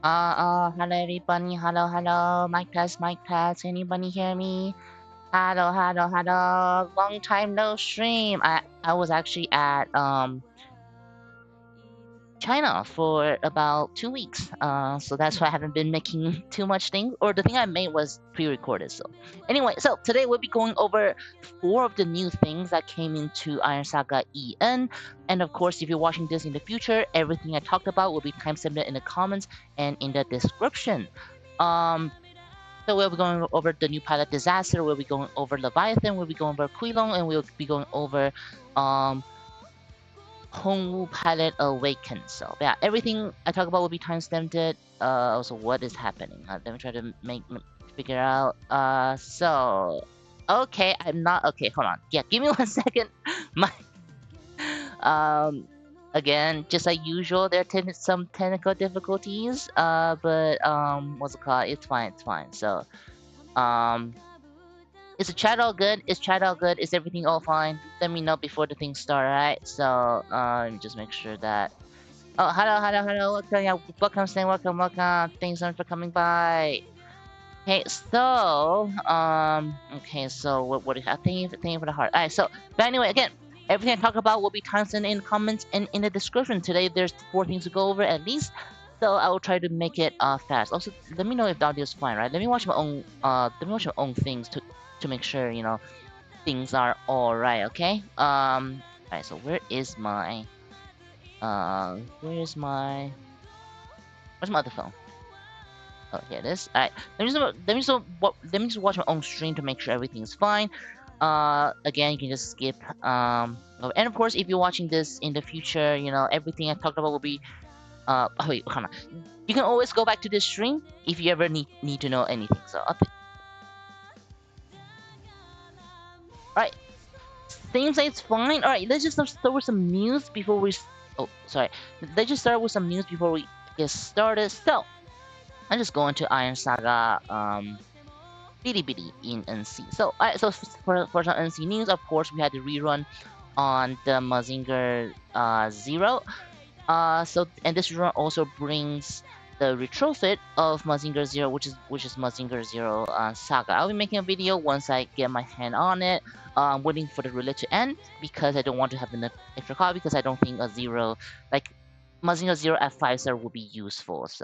Hello everybody, hello, mic test, anybody hear me? Hello, long time no stream. I was actually at China for about 2 weeks. So that's why I haven't been making too much things. Or the thing I made was pre-recorded. So anyway, so today we'll be going over 4 of the new things that came into Iron Saga EN. And of course, if you're watching this in the future, everything I talked about will be timestamped in the comments and in the description. Um, so we'll be going over the new pilot disaster. We'll be going over Leviathan. We'll be going over Kui Long, and we'll be going over um Hongwu Pilot Awaken. So yeah, everything I talk about will be timestamped. Also what is happening? Let me try to figure out. So okay, I'm not okay. Hold on. Yeah, give me 1 second. My um, again, just like usual, there are some technical difficulties. But what's it called? It's fine. It's fine. So um. Is the chat all good? Is chat all good? Is everything all fine? Let me know before the things start, alright? So, let me just make sure that... Oh, hello, welcome, yeah, welcome, Stan, welcome, thanks so much for coming by. Okay, so, okay, so, what do you have? Thank you for the heart. Alright, so, but anyway, again, everything I talk about will be timestamped in the comments and in the description. Today, there's 4 things to go over, at least, so I will try to make it, fast. Also, let me know if the audio is fine, right? Let me watch my own things to make sure, you know, things are alright, okay? Alright, so where's my other phone? Oh, here it is. Alright, let me just watch my own stream to make sure everything's fine. Again, you can just skip, and of course, if you're watching this in the future, you know, everything I talked about will be, oh wait, hold on. You can always go back to this stream if you ever need to know anything, so, alright. Seems like it's fine. Alright, let's just start with some news before we... Oh, sorry. Let's just start with some news before we get started. So, I'm just going to Iron Saga, Bitty Bitty in NC. So, alright, so for some NC news, of course, we had the rerun on the Mazinger Zero. And this rerun also brings the retrofit of Mazinger Zero, which is Mazinger Zero Saga. I'll be making a video once I get my hand on it. I'm waiting for the relay to end because I don't want to have an extra copy because I don't think a zero like Mazinger Zero at 5-star will be useful. So,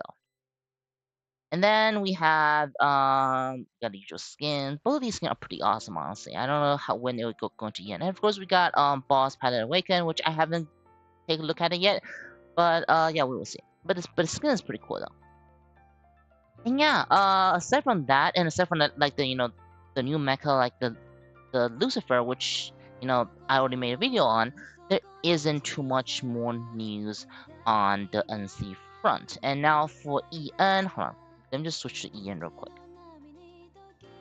and then we have got the usual skins. Both of these skins are pretty awesome, honestly. I don't know when it will going to end. And of course, we got Boss Pilot Awaken, which I haven't taken a look at it yet. But yeah, we will see. But the skin is pretty cool though. And yeah, aside from that, and aside from that, like the the new mecha, like the Lucifer, which I already made a video on, there isn't too much more news on the NC front. And now for EN, hold on, let me just switch to EN real quick.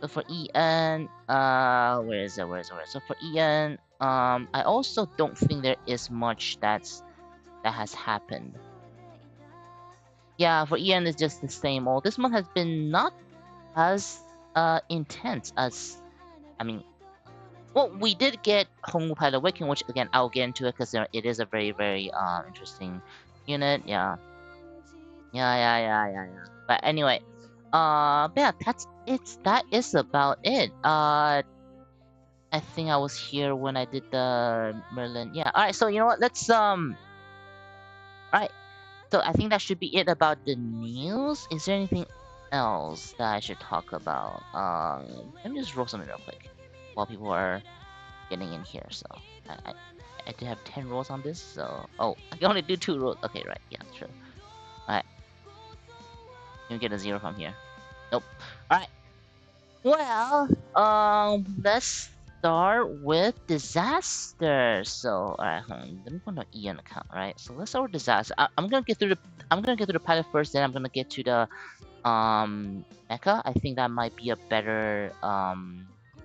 So for EN, where is it? So for EN, I also don't think there is much that has happened. Yeah, for EN it's just the same old. This month has been not as intense as, I mean, well, we did get Hongwu Pilot Awaken, which again I'll get into it because it is a very interesting unit. Yeah. But anyway, but yeah, that is about it. I think I was here when I did the Merlin. Yeah. All right. So you know what? Let's All right. So I think that should be it about the news. Is there anything else that I should talk about? Let me just roll something real quick while people are getting in here. So I do have 10 rolls on this. So I can only do 2 rolls. Okay, right. Yeah, sure. All right. Can we get a 0 from here? Nope. All right. Well, let's start with disaster. So, alright, let me go to EN account, right? So let's start with disaster. I'm gonna get through the pilot first, then I'm gonna get to the mecha. I think that might be a better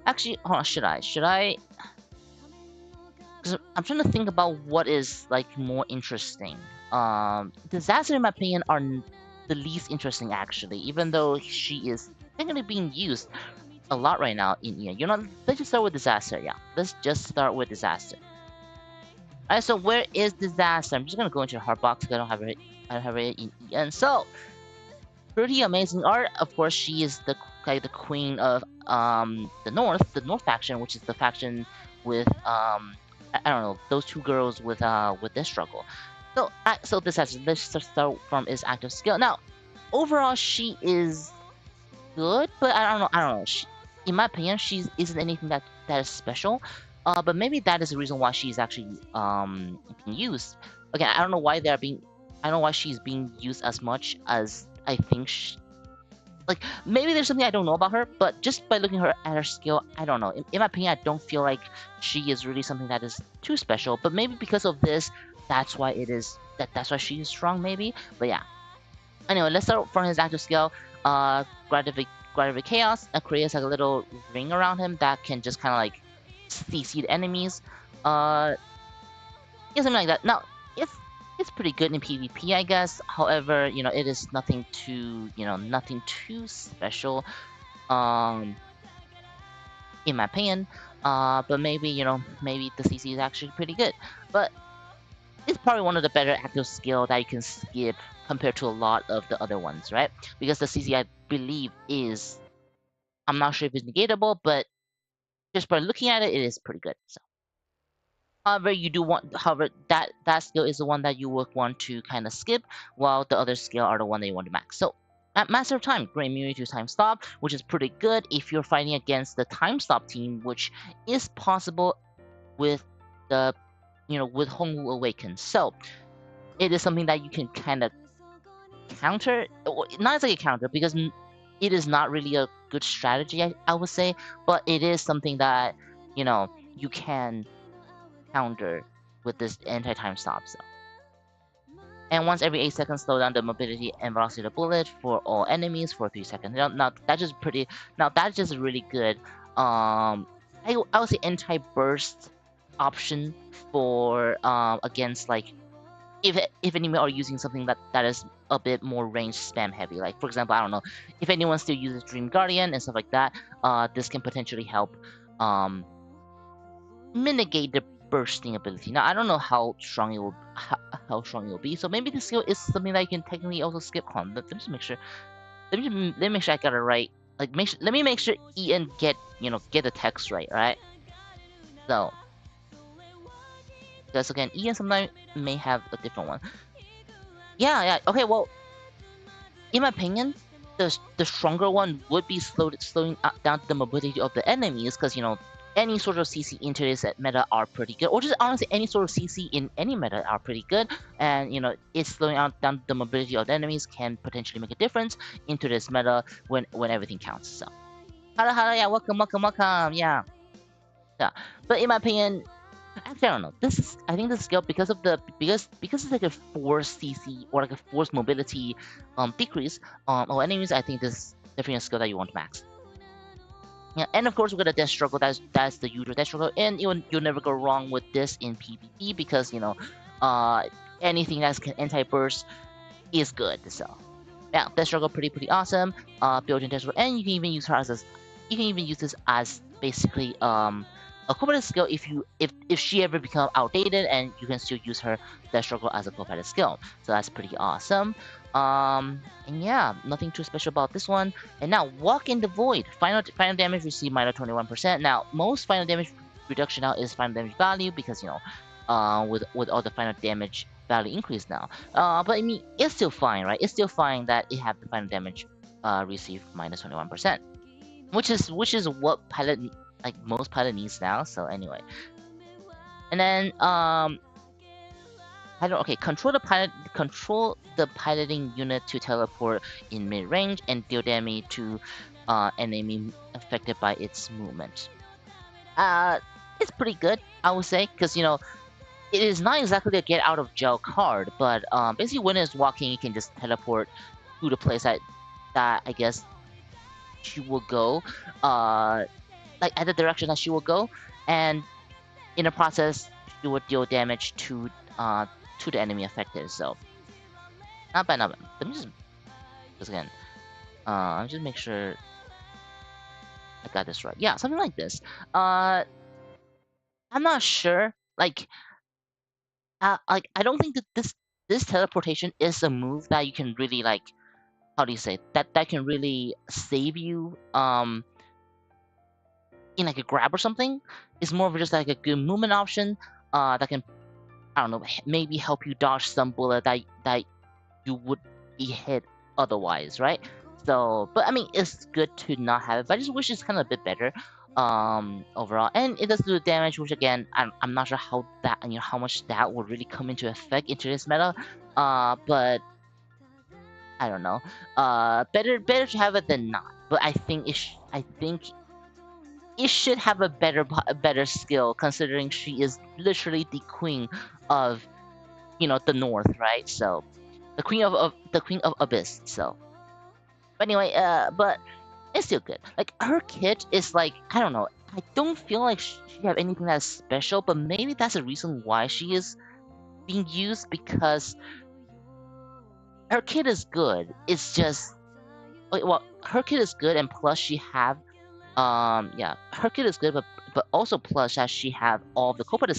actually hold on, should I because I'm trying to think about what is like more interesting. Disaster in my opinion are the least interesting actually, even though she is technically being used a lot right now in EN. Let's just start with disaster. Yeah, let's just start with disaster. Alright, so where is disaster? I'm just gonna go into the hard box because I don't have it in EN. So pretty amazing art. Of course, she is the like the queen of the North faction, which is the faction with I don't know, those two girls with this struggle. So this has let's just start from is active skill. Now, overall, she is good, but I don't know. In my opinion, she isn't anything that is special. But maybe that is the reason why she's actually being used. Again, I don't know why they're being. I don't know why she's being used as much as I think. Like maybe there's something I don't know about her, but just by looking at her skill, I don't know. In my opinion, I don't feel like she is really something that is too special. But maybe because of this, that's why it is that's why she is strong. Maybe, but yeah. Anyway, let's start from his active skill. Gratific Chaos creates like a little ring around him that can just kind of like CC the enemies. Uh, yeah, something like that. Now, it's it's pretty good in PvP, I guess. However, it is nothing too, nothing too special. Um, in my opinion. But maybe maybe the CC is actually pretty good. But it's probably one of the better active skill that you can skip compared to a lot of the other ones, right? Because the CC, I believe, is I'm not sure if it's negatable, but just by looking at it, it is pretty good. So, however, that skill is the one that you would want to kind of skip, while the other skill are the one that you want to max. So, at Master of Time, great immunity to time stop, which is pretty good if you're fighting against the time stop team, which is possible with the with Hongwu Awaken. So, it is something that you can kind of counter, not as like a counter because it is not really a good strategy, I would say, but it is something that you can counter with this anti-time stop. So. And once every 8 seconds, slow down the mobility and velocity of the bullet for all enemies for 3 seconds. Now that's just pretty. Now that's just really good. I would say anti-burst option for against like if enemy are using something that is a bit more range spam heavy, like for example, I don't know, if anyone still uses Dream Guardian and stuff like that, this can potentially help mitigate the bursting ability. Now I don't know how strong it will be, so maybe the skill is something that you can technically also skip on. Let me just make sure. Let me make sure I got it right. Like let me make sure Ian get the text right, right? So because again, Ian sometimes may have a different one. Yeah. Okay, well, in my opinion, the stronger one would be slowing down the mobility of the enemies, because any sort of CC into this meta are pretty good, or just honestly any sort of CC in any meta are pretty good, and it's slowing down the mobility of the enemies can potentially make a difference into this meta when everything counts. So, hello, yeah, welcome, yeah, yeah. But in my opinion, actually, I don't know. I think this skill because it's like a force CC or like a force mobility decrease or enemies. I think this is definitely a skill that you want to max. Yeah, and of course we got a death struggle. That's the usual death struggle, and you'll never go wrong with this in PvP because uh, anything that's can anti burst is good. So yeah, death struggle pretty awesome. Built-in death struggle, and you can even use her you can even use this as basically a competitive skill if she ever become outdated, and you can still use her death struggle as a competitive skill. So that's pretty awesome. And yeah, nothing too special about this one. And now walk in the void. Final damage received minus 21%. Now most final damage reduction now is final damage value because with all the final damage value increase now. But I mean, it's still fine, right? It's still fine that it have the final damage received minus 21%, which is what most pilot needs now. So anyway, and then I don't okay. Control the piloting unit to teleport in mid range and deal damage to enemy affected by its movement. It's pretty good, I would say, because it is not exactly a get out of jail card, but basically when it's walking, you can just teleport to the place that I guess she will go, like at the direction that she will go, and in the process, she will deal damage to the enemy affected. So not bad, not bad. Let me just again, I'm just make sure I got this right. Yeah, something like this. I'm not sure. Like I don't think that this teleportation is a move that you can really like how do you say that can really save you in like a grab or something. It's more of just like a good movement option that can, I don't know, maybe help you dodge some bullet that you would be hit otherwise, right? So, but I mean, it's good to not have it, but I just wish it's kind of a bit better overall. And it does do damage, which again, I'm not sure how that, how much that would really come into effect into this meta. But I don't know. Better to have it than not. But I think it should have a better skill, considering she is literally the queen of, the north, right? So the queen of abyss. So, but anyway, but it's still good. Like her kit is like, I don't know. I don't feel like she have anything that's special, but maybe that's the reason why she is being used, because her kit is good. It's just, well, her kit is good, and plus she have, yeah, her kit is good, but also plus that she have all the co-pilot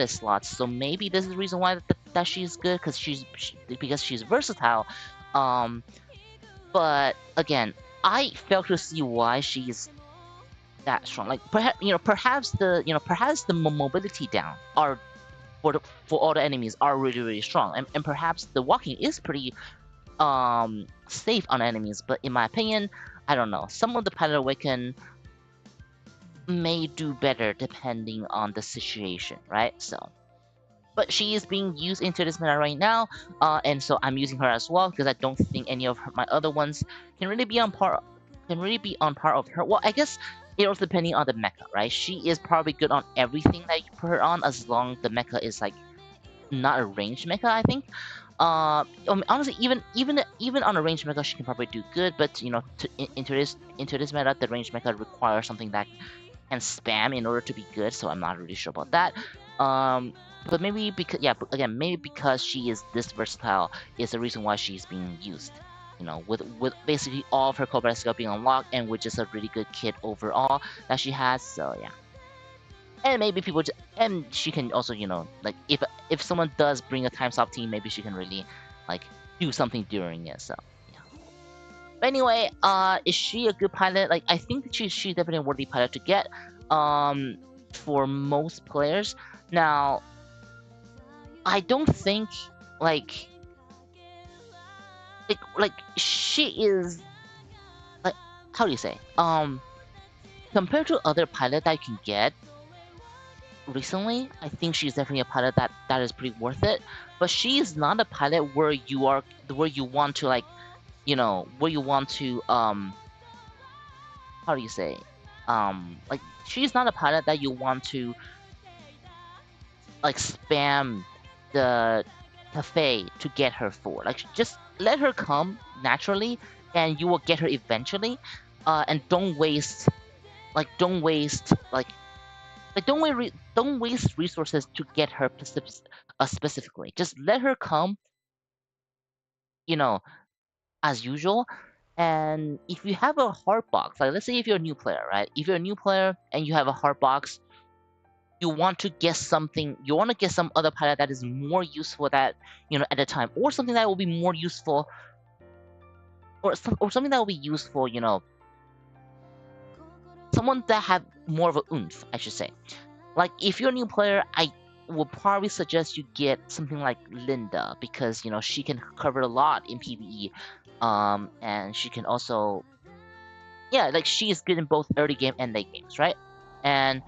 slots. So maybe this is the reason why that she's good, because because she's versatile. Um, but again, I fail to see why she's that strong. Like perhaps the mobility down are for all the enemies are really really strong, and perhaps the walking is pretty safe on enemies. But in my opinion, I don't know. Some of the pilot awaken may do better depending on the situation, right? So, but she is being used into this meta right now, and so I'm using her as well, because I don't think any of my other ones can really be on par of her. Well, I guess it also depending on the mecha, right? She is probably good on everything that you put her on, as long the mecha is like not a ranged mecha, I think. I mean, honestly, even on a ranged mecha, she can probably do good. But into this meta, the ranged mecha requires something that can spam in order to be good. So I'm not really sure about that. Um, but maybe because, yeah, but again, maybe because she is this versatile is the reason why she's being used. With basically all of her combat skill being unlocked, and with just a really good kit overall that she has. So yeah. And maybe and she can also, like if someone does bring a time stop team, maybe she can really like do something during it. So yeah. But anyway, is she a good pilot? Like I think that she's definitely a worthy pilot to get. Um, for most players. Now, I don't think like like she is like, how do you say, compared to other pilot that you can get recently, I think she's definitely a pilot that is pretty worth it. But she is not a pilot where you want to like, where you want to how do you say, like she's not a pilot that you want to like spam the cafe to get her for. Like just let her come naturally, and you will get her eventually. And don't waste don't waste resources to get her specifically. Just let her come, you know, as usual. And if you have a hard box, like let's say if you're a new player, right? If you're a new player and you have a hard box, you want to get something, you want to get some other pilot that is more useful that, at the time, or something that will be more useful, or something that will be useful, someone that have more of a oomph, I should say. Like if you're a new player, I would probably suggest you get something like Linda, because she can cover a lot in PvE, and she can also, yeah, like she is good in both early game and late games, right? And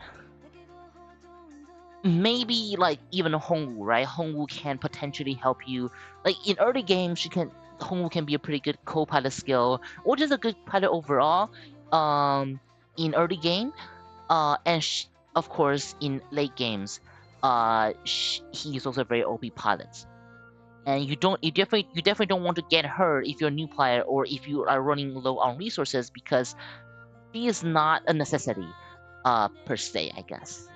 maybe like even Hongwu, right? Hongwu can potentially help you. Like in early game, Hongwu can be a pretty good co-pilot skill, or just a good pilot overall. In early game, and of course in late games, he's also a very OP pilot. And you definitely don't want to get her if you're a new player, or if you are running low on resources, because she is not a necessity, per se, I guess.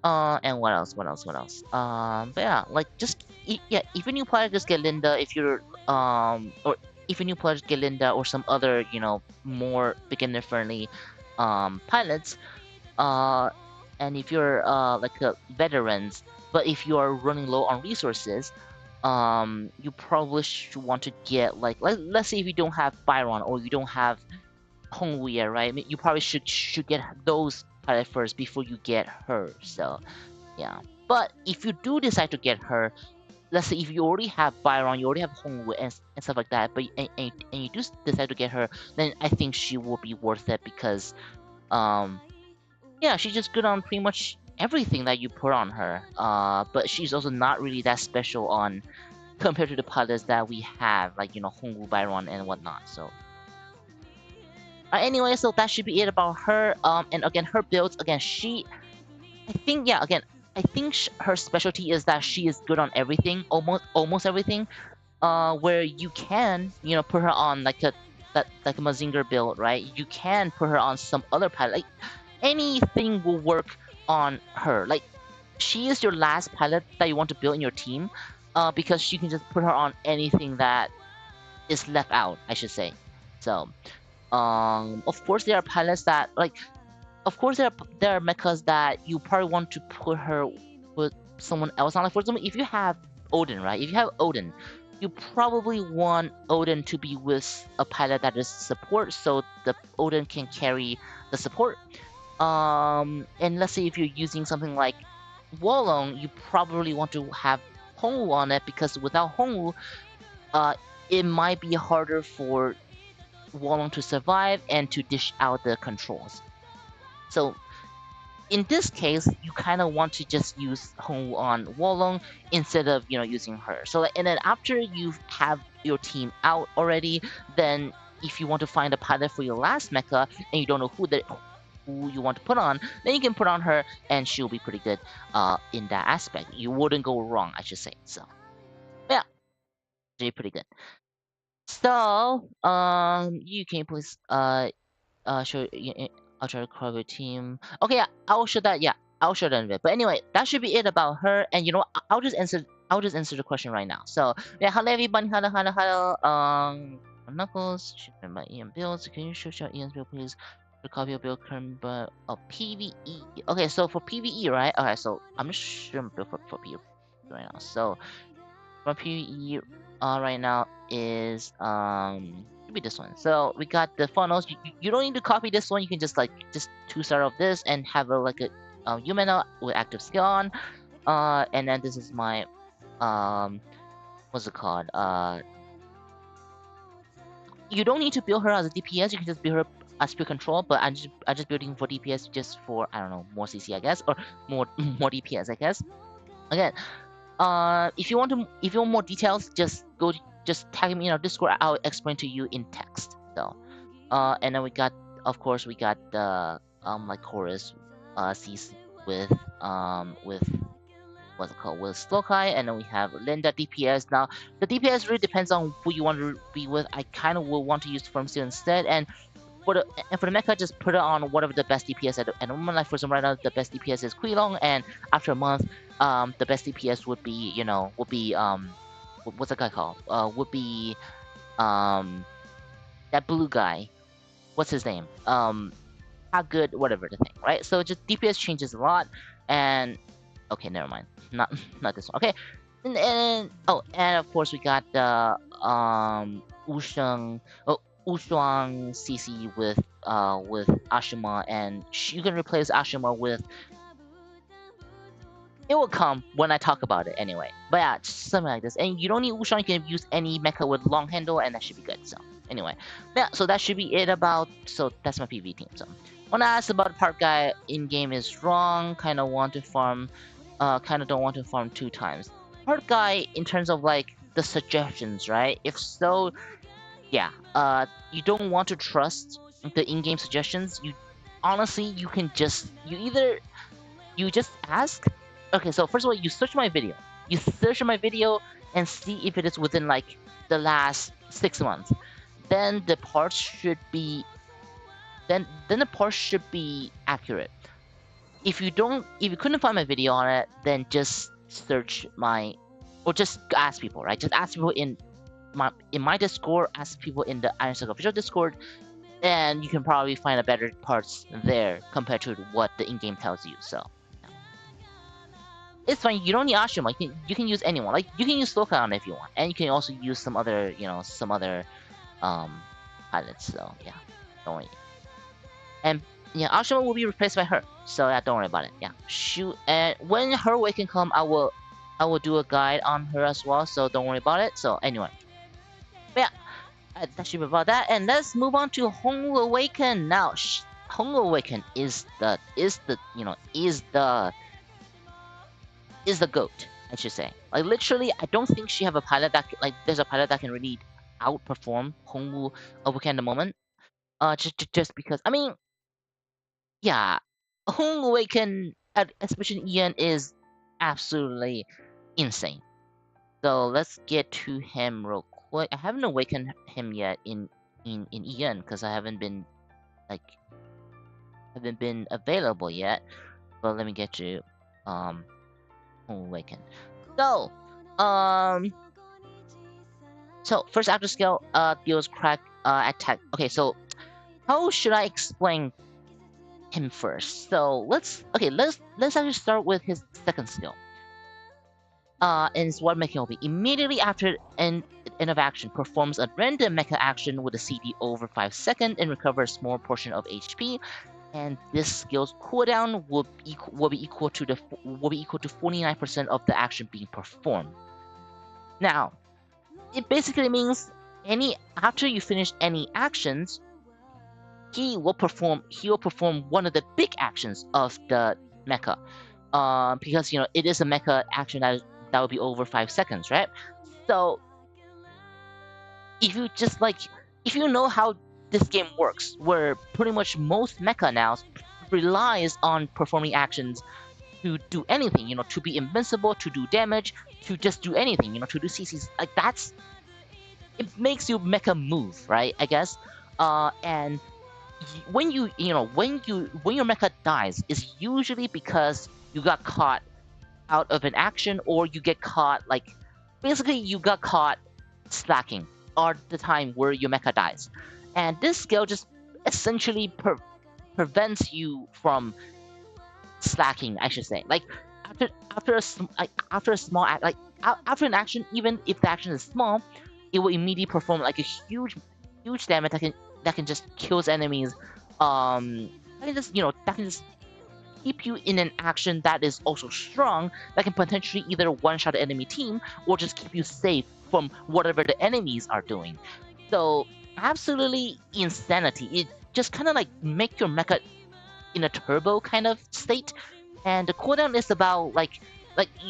And what else? What else? What else? But yeah, like yeah, if a new player, just get Linda. If you're or if a new player, just get Linda or some other, more beginner friendly, pilots. Uh, and if you're like veterans, but if you are running low on resources, you probably should want to get like let's say if you don't have Byron or you don't have Hongwu yet, right? I mean, you probably should get those pilot first before you get her. So yeah. But if you do decide to get her, let's say if you already have Byron, you already have Hongwu and stuff like that, but and you do decide to get her, then I think she will be worth it because um yeah, she's just good on pretty much everything that you put on her. But she's also not really that special on compared to the pilots that we have, like Hongwu, Byron, and whatnot. So anyway, so that should be it about her. And again, her builds again, I think yeah, again, I think her specialty is that she is good on everything, almost everything. Where you can put her on like a Mazinger build, right? You can put her on some other pilot, like anything will work on her. Like she is your last pilot that you want to build in your team, because you can just put her on anything that is left out, I should say. So, of course there are pilots that like, of course there are mechas that you probably want to put her with someone else on. Like for example, if you have Odin, right? If you have Odin, you probably want Odin to be with a pilot that is support, so the Odin can carry the support. And let's say if you're using something like Wolong, you probably want to have Hongwu on it because without Hongwu, uh, it might be harder for Wolong to survive and to dish out the controls. So in this case, you kind of want to just use Hongwu on Wolong instead of using her. So and then after you have your team out already, then if you want to find a pilot for your last mecha and you don't know who you want to put on, then you can put on her and she'll be pretty good in that aspect. You wouldn't go wrong, I should say. So yeah, she's pretty good. So you can please show I'll try to cover your team. Okay, yeah, I'll show that. Yeah, I'll show that in a bit. But anyway, that should be it about her. And I'll just answer. I'll just answer the question right now. So yeah, hello everybody. Hello. Knuckles. Should my Ian builds. Can you show Ian's build, please? The copy of build current but PVE. Okay, so for PVE, right? Okay, so I'm just showing build for PVE right now. So for PVE, right now is should be this one. So we got the funnels. You don't need to copy this one. You can just just 2-star of this and have a Yumena with active skill on. And then this is my what's it called? You don't need to build her as a DPS. You can just build her as pure control. But I'm just building for DPS just for I don't know, more CC I guess, or more more DPS I guess. Again, if you want more details, just tag me in our Discord. I'll explain to you in text. So, and then of course we got the like chorus, CC with what's it called, with Slokai, and then we have Linda DPS. Now the DPS really depends on who you want to be with. I kind of will want to use Firm Steel instead, and for the mecha, just put it on whatever the best DPS at the moment. Like for some right now, the best DPS is Kui Long, and after a month, the best DPS would be what's that guy called? Would be that blue guy. What's his name? How good, whatever the thing, right? So just DPS changes a lot, and okay, never mind. Not this one. Okay, and of course we got the Wusheng. Oh, Wushuang CC with Ashima, and you can replace Ashima with. It will come when I talk about it anyway. But yeah, something like this. And you don't need Wushuang, you can use any mecha with long handle, and that should be good. So anyway, yeah, so that should be it about. So that's my PV team. So when I asked about part guy in game is wrong. Kind of want to farm. Kind of don't want to farm 2 times. Part guy in terms of like the suggestions, right? If so, yeah, you don't want to trust the in-game suggestions. You honestly, you just ask. Okay, so first of all, you search my video. You search my video and see if it is within like the last 6 months. Then the parts should be the parts should be accurate. If you couldn't find my video on it, then just search my, or just ask people, right? Just ask people in my Discord, ask people in the Iron Saga official Discord, and you can probably find a better parts there compared to what the in-game tells you. So it's fine. You don't need Ashima. You can use anyone. Like you can use Slokan if you want, and you can also use some other some other um pilots. So yeah, don't worry. And yeah, Ashima will be replaced by her. So yeah, don't worry about it. Yeah, shoot. And when her Awaken come, I will do a guide on her as well. So don't worry about it. So anyway, but yeah, that should be about that. And let's move on to Hong Awaken now. Hong Awaken is the goat, I should say. Like literally, I don't think she have a pilot like there's a pilot that can really outperform Hongwu Awaken at the moment. Just because I mean, yeah, Hong Awaken, especially Ian, is absolutely insane. So let's get to him real quick. I haven't awakened him yet in Ian because I like haven't been available yet. But let me get you Awaken. So, um, so first after skill deals crack attack. Okay, so how should I explain him first? So let's actually start with his second skill. And what Mecha will be immediately after end of action performs a random Mecha action with a CD over 5 seconds and recovers a small portion of HP. And this skill's cooldown will be equal to 49% of the action being performed. Now, it basically means after you finish any actions, he will perform one of the big actions of the mecha. Because it is a mecha action that will be over 5 seconds, right? So if you know how this game works, where pretty much most mecha now relies on performing actions to do anything, to be invincible, to do damage, to just do anything, to do CCs. Like it makes you mecha move, right? I guess. And when your mecha dies, is usually because you got caught out of an action, or you get caught basically you got caught slacking, or the time where your mecha dies, and this skill just essentially prevents you from slacking, I should say. Like after a small act, after an action, even if the action is small, it will immediately perform like a huge damage that can just kills enemies. That can just keep you in an action that is also strong, that can potentially either one-shot the enemy team or just keep you safe from whatever the enemies are doing. So absolutely insanity. It just kind of like make your mecha in a turbo kind of state, and the cooldown is about like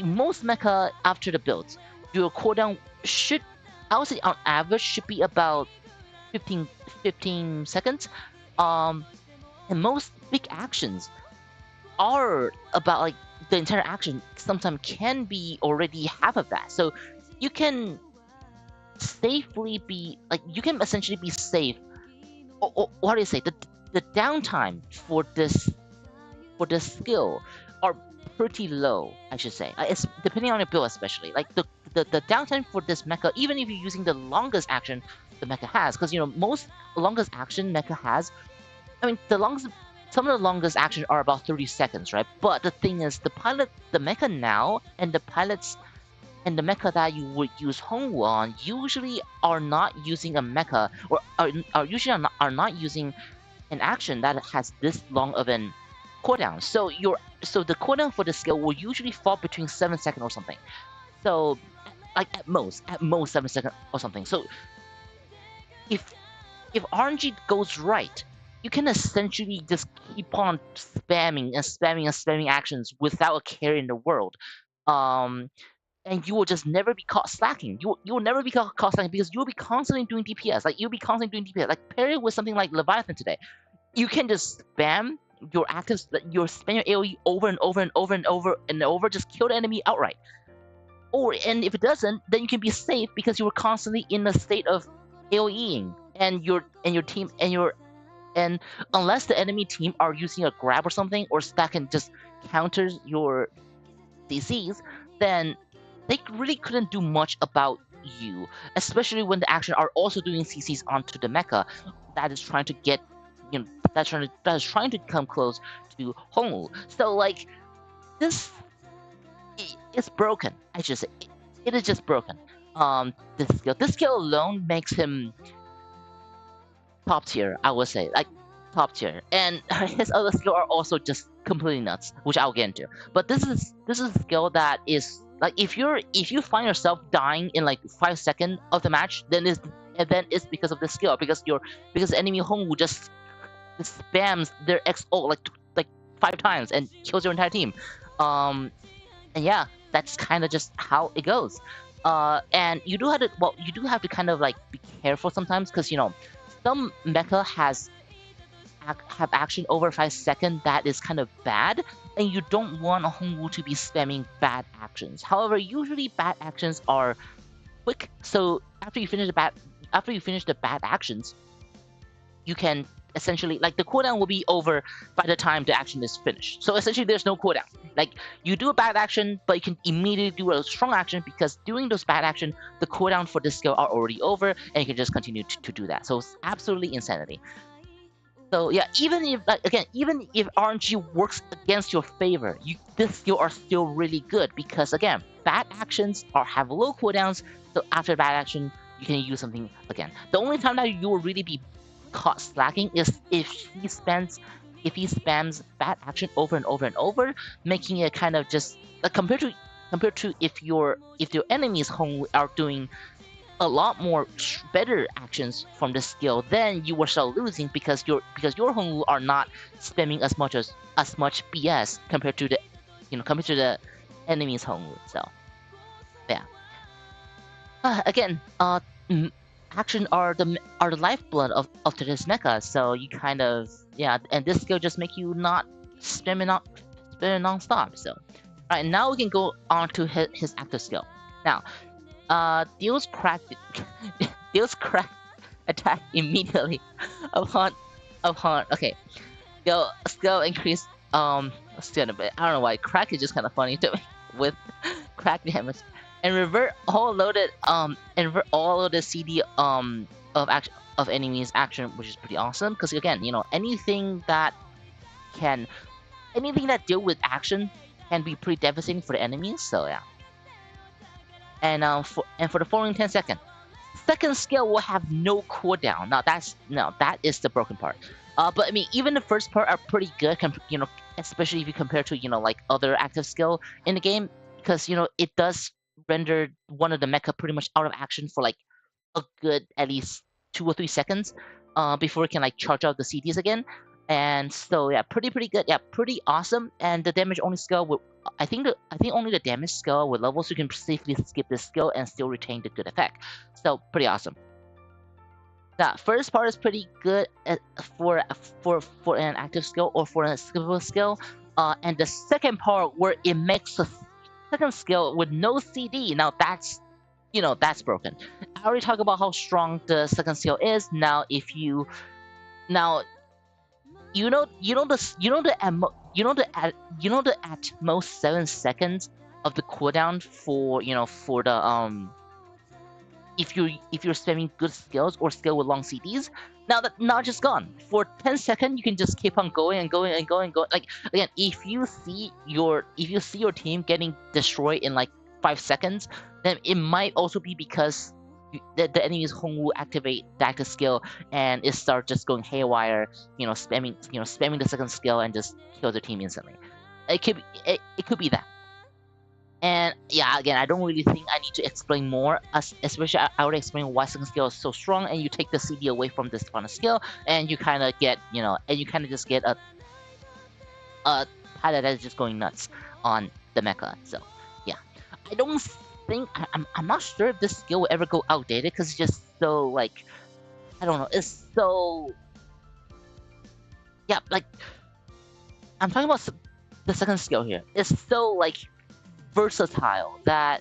most mecha after the builds, your cooldown should, I would say on average, should be about 15 seconds. And most big actions are about like the entire action sometimes can be already half of that. So you can safely be you can essentially be safe. Or how do you say, the downtime for this skill are pretty low, I should say. It's depending on your build, especially like the downtime for this mecha, even if you're using the longest action the mecha has, because most longest action mecha has, I mean, some of the longest action are about 30 seconds, right? But the thing is, the mecha now, and the pilots and the mecha that you would use Hongwu on usually are not using a mecha, or are usually are not using an action that has this long of an cooldown. So the cooldown for the skill will usually fall between 7 seconds or something. So like at most 7 seconds or something. So if RNG goes right, you can essentially just keep on spamming actions without a care in the world. And you will just never be caught slacking. You will never be caught slacking because you'll be constantly doing DPS. Like you'll be constantly doing DPS. Like pair it with something like Leviathan today. You can just spam your actives, spam your AoE over and over and over and over and over, just kill the enemy outright. And if it doesn't, then you can be safe because you were constantly in a state of AoEing, and your team and unless the enemy team are using a grab or something, or that can just counter your CCs, then they really couldn't do much about you, especially when the action are also doing CCs onto the mecha that is trying to get, that is trying to come close to Hongwu. So like this, it's broken. I should say it is just broken. This skill alone makes him top tier. I would say like top tier, and his other skill are also just completely nuts, which I'll get into. But this is a skill that is like if you find yourself dying in like 5 seconds of the match, then it's because of the skill because the enemy Hongwu just spams their XO like 5 times and kills your entire team. And yeah, that's kind of just how it goes. And you do have to kind of like be careful sometimes because some mecha have action over 5 seconds that is kind of bad, and you don't want Hongwu to be spamming bad actions. However, usually bad actions are quick, so after you finish the bad actions, you can essentially like the cooldown will be over by the time the action is finished. So essentially there's no cooldown. Like you do a bad action, but you can immediately do a strong action because during those bad action, the cooldown for this skill are already over and you can just continue to do that. So it's absolutely insanity. So yeah, even if like again, even if RNG works against your favor, this skill are still really good because again, bad actions have low cooldowns. So after bad action, you can use something again. The only time that you will really be caught slacking is if he spams bad action over and over and over, making it kind of just like compared to if your enemies home are doing a lot more better actions from the skill, then you will start losing because your Hongwu are not spamming as much BS compared to the enemy's Hongwu. So yeah. Again, action are the lifeblood of today's mecha. So you kind of and this skill just make you not spamming non-stop. So alright, now we can go on to his active skill. Now, deals crack attack immediately upon okay. Skill increase still a bit. I don't know why crack is just kind of funny to me with crack damage. And revert all of the CD of enemies action, which is pretty awesome because again, anything that deal with action can be pretty devastating for the enemies. So yeah. And for the following 10 seconds, second skill will have no cooldown. That is the broken part. But I mean, even the first part are pretty good. Especially if you compare to like other active skill in the game, because it does render one of the mecha pretty much out of action for like a good at least 2 or 3 seconds, before it can like charge out the CDs again. And so yeah, pretty good. Yeah, pretty awesome. And the damage only skill with I think only the damage skill with levels you can safely skip this skill and still retain the good effect. So pretty awesome. That first part is pretty good for an active skill or for a skippable skill. And the second part where it makes the second skill with no CD. Now that's broken. I already talked about how strong the second skill is. Now if you now the at most 7 seconds of the cooldown for for the if you're spamming good skills or skill with long CDs, now just gone. For 10 seconds you can just keep on going and going and going and going. Like again, if you see your team getting destroyed in like 5 seconds, then it might also be because the enemy's Hongwu activate the active skill and it start just going haywire, spamming the second skill and just kill the team instantly. It could be that. And yeah, again, I don't really think I need to explain more. Especially, I would explain why second skill is so strong, and you take the CD away from this final skill, and you kind of get, just get a pilot that is just going nuts on the mecha. So yeah, I don't think I'm not sure if this skill will ever go outdated because it's just so like I don't know. It's so like I'm talking about the second skill here. It's so like versatile that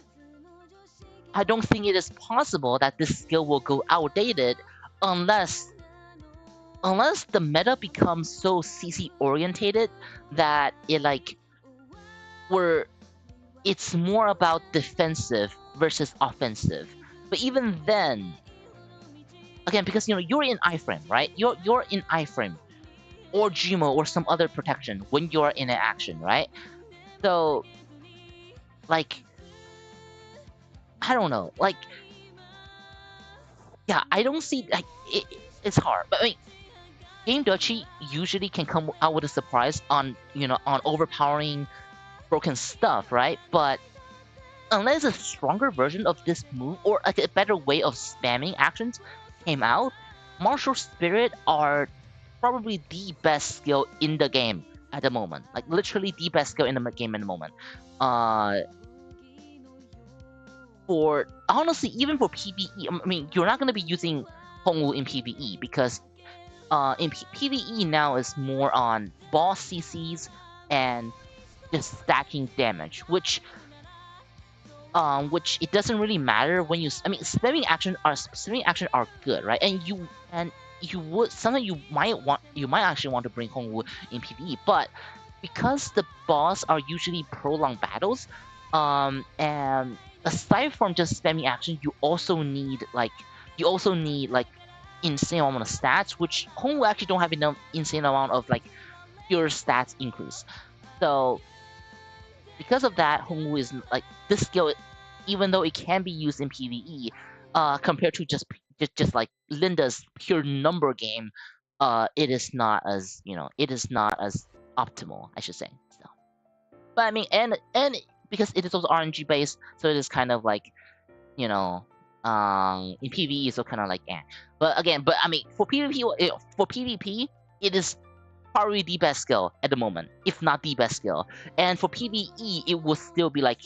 I don't think it is possible that this skill will go outdated unless the meta becomes so CC orientated that it's more about defensive versus offensive. But even then, again, because you're in iframe, right? You're in iframe or Gmo or some other protection when you're in an action, right? So like I don't know, like yeah, I don't see like it's hard, but I mean, Game Duchy usually can come out with a surprise on on overpowering broken stuff, right? But unless a stronger version of this move or like a better way of spamming actions came out, martial spirit are probably the best skill in the game at the moment. Like literally the best skill in the game at the moment. Uh, for honestly, even for PvE, I mean, you're not gonna be using Hongwu in PvE because in PvE now is more on boss CCs and just stacking damage, which it doesn't really matter when you. I mean, spamming action are good, right? And you would something you might actually want to bring Hongwu in PvE, but because the boss are usually prolonged battles, and aside from just spamming action, you also need like insane amount of stats, which Hongwu actually don't have enough insane amount of like pure stats increase. So because of that, Hongwu is like this skill, even though it can be used in PvE, compared to just like Linda's pure number game, it is not as it is not as optimal, I should say. So, but I mean, and because it is also RNG based, so it is kind of like you know, in PvE, so kind of like eh. But again, but I mean, for PvP, it is probably the best skill at the moment, if not the best skill. And for PvE, it will still be like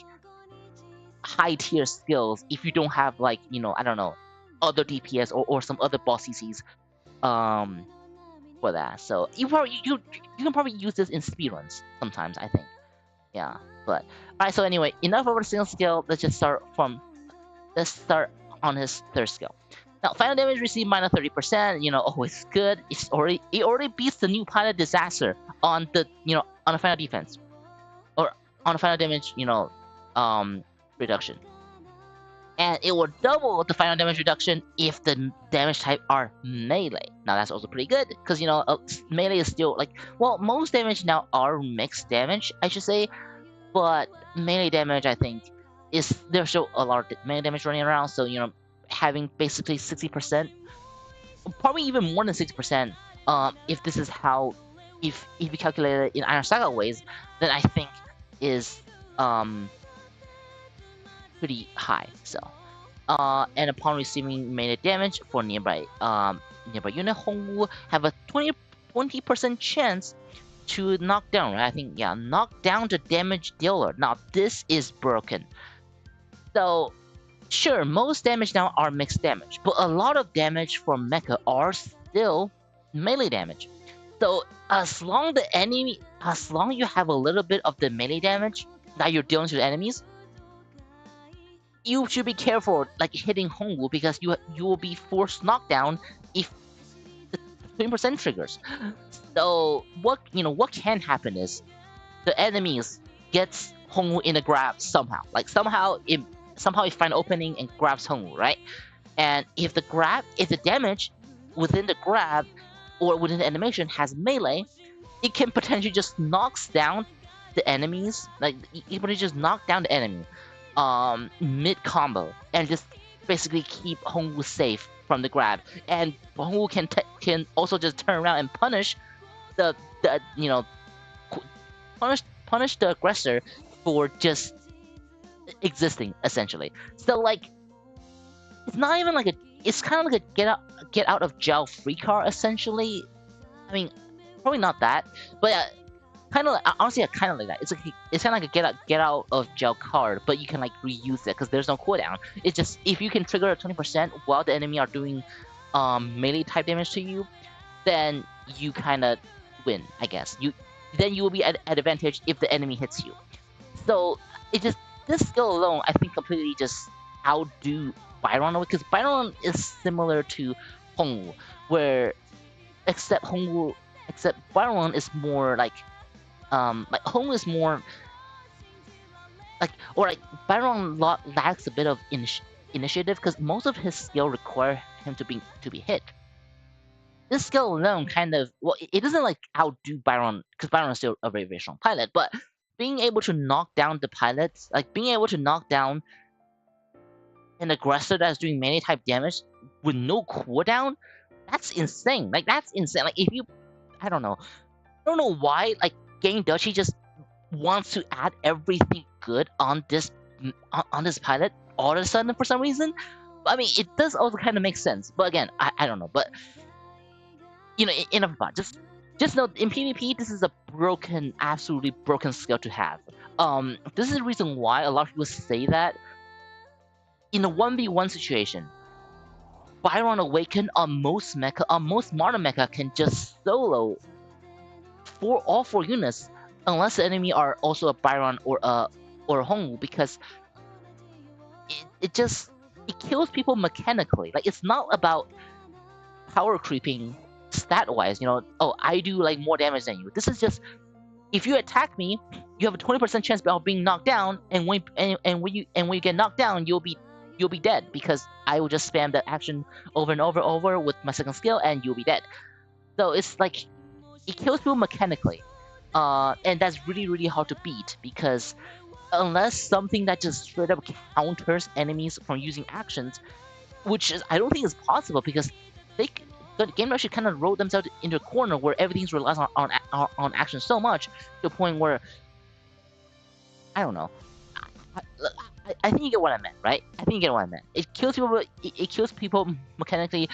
high tier skills if you don't have like I don't know other DPS or some other boss CCs um for that. So you can probably use this in speedruns sometimes, I think. Yeah. But alright, so anyway, enough of a single skill. Let's start on his third skill. Now, final damage received minus 30%. Always good. It already beats the new pilot disaster on the on the final defense or on the final damage reduction, and it will double the final damage reduction if the damage type are melee. Now that's also pretty good because melee is still like most damage now are mixed damage, I should say, but melee damage I think is there's still a lot of melee damage running around. So having basically 60%, probably even more than 60%. If this is how if you calculate it in Iron Saga ways, then I think is pretty high. So, and upon receiving melee damage for nearby unit, Hongwu have a 20% chance to knock down. Right? I think knock down the damage dealer. Now this is broken. So sure, most damage now are mixed damage, but a lot of damage from Mecha are still melee damage. So as long you have a little bit of the melee damage that you're dealing to the enemies, you should be careful like hitting Hongwu because you will be forced knockdown if the 20% triggers. So what can happen is the enemies gets Hongwu in a grab somehow. Like somehow it finds opening and grabs Hongwu, right? And if the damage within the grab or within the animation has melee, it can potentially just knocks down the enemies. Like it potentially just knock down the enemy mid combo and just basically keep Hongwu safe from the grab. And Hongwu can also just turn around and punish the punish the aggressor for just existing essentially. So like it's not even like it's kind of like a get out of jail free card essentially. I mean, probably not that, but kind of honestly, kind of like that. It's kind of like a get out of jail card, but you can like reuse it because there's no cooldown. It's just if you can trigger a 20% while the enemy are doing melee type damage to you, then you kind of win, I guess. You will be at advantage if the enemy hits you. So this skill alone, I think, completely just outdo Byron, because Byron is similar to Hongwu, where except Byron is more like Hongwu is more like Byron lacks a bit of initiative because most of his skill require him to be hit. This skill alone kind of it doesn't like outdo Byron because Byron is still a very very strong pilot, but being able to knock down the pilots, like being able to knock down an aggressor that's doing melee type damage with no cooldown, that's insane. Like that's insane. Like if you, I don't know, I don't know why like Game Duchy just wants to add everything good on this on this pilot all of a sudden for some reason. I mean, it does also kind of make sense, but again, I don't know. But you know, enough about it. Just know in PvP, this is a broken, absolutely broken skill to have. This is the reason why a lot of people say that in a 1v1 situation, Byron Awaken on most mecha, on most modern mecha can just solo for all 4 units, unless the enemy are also a Byron or a Hongwu, because it just it kills people mechanically. Like it's not about power creeping stat wise. You know, oh I do like more damage than you. This is just if you attack me, you have a 20% chance of being knocked down, and when you get knocked down, you'll be dead because I will just spam that action over and over with my second skill, and you'll be dead. So it's like it kills people mechanically, and that's really hard to beat because unless something that just straight up counters enemies from using actions, which is I don't think is possible because the game actually kind of wrote themselves into a corner where everything's relies on action so much to a point where I don't know. I think you get what I meant, right? I think you get what I meant. It kills people. It kills people mechanically.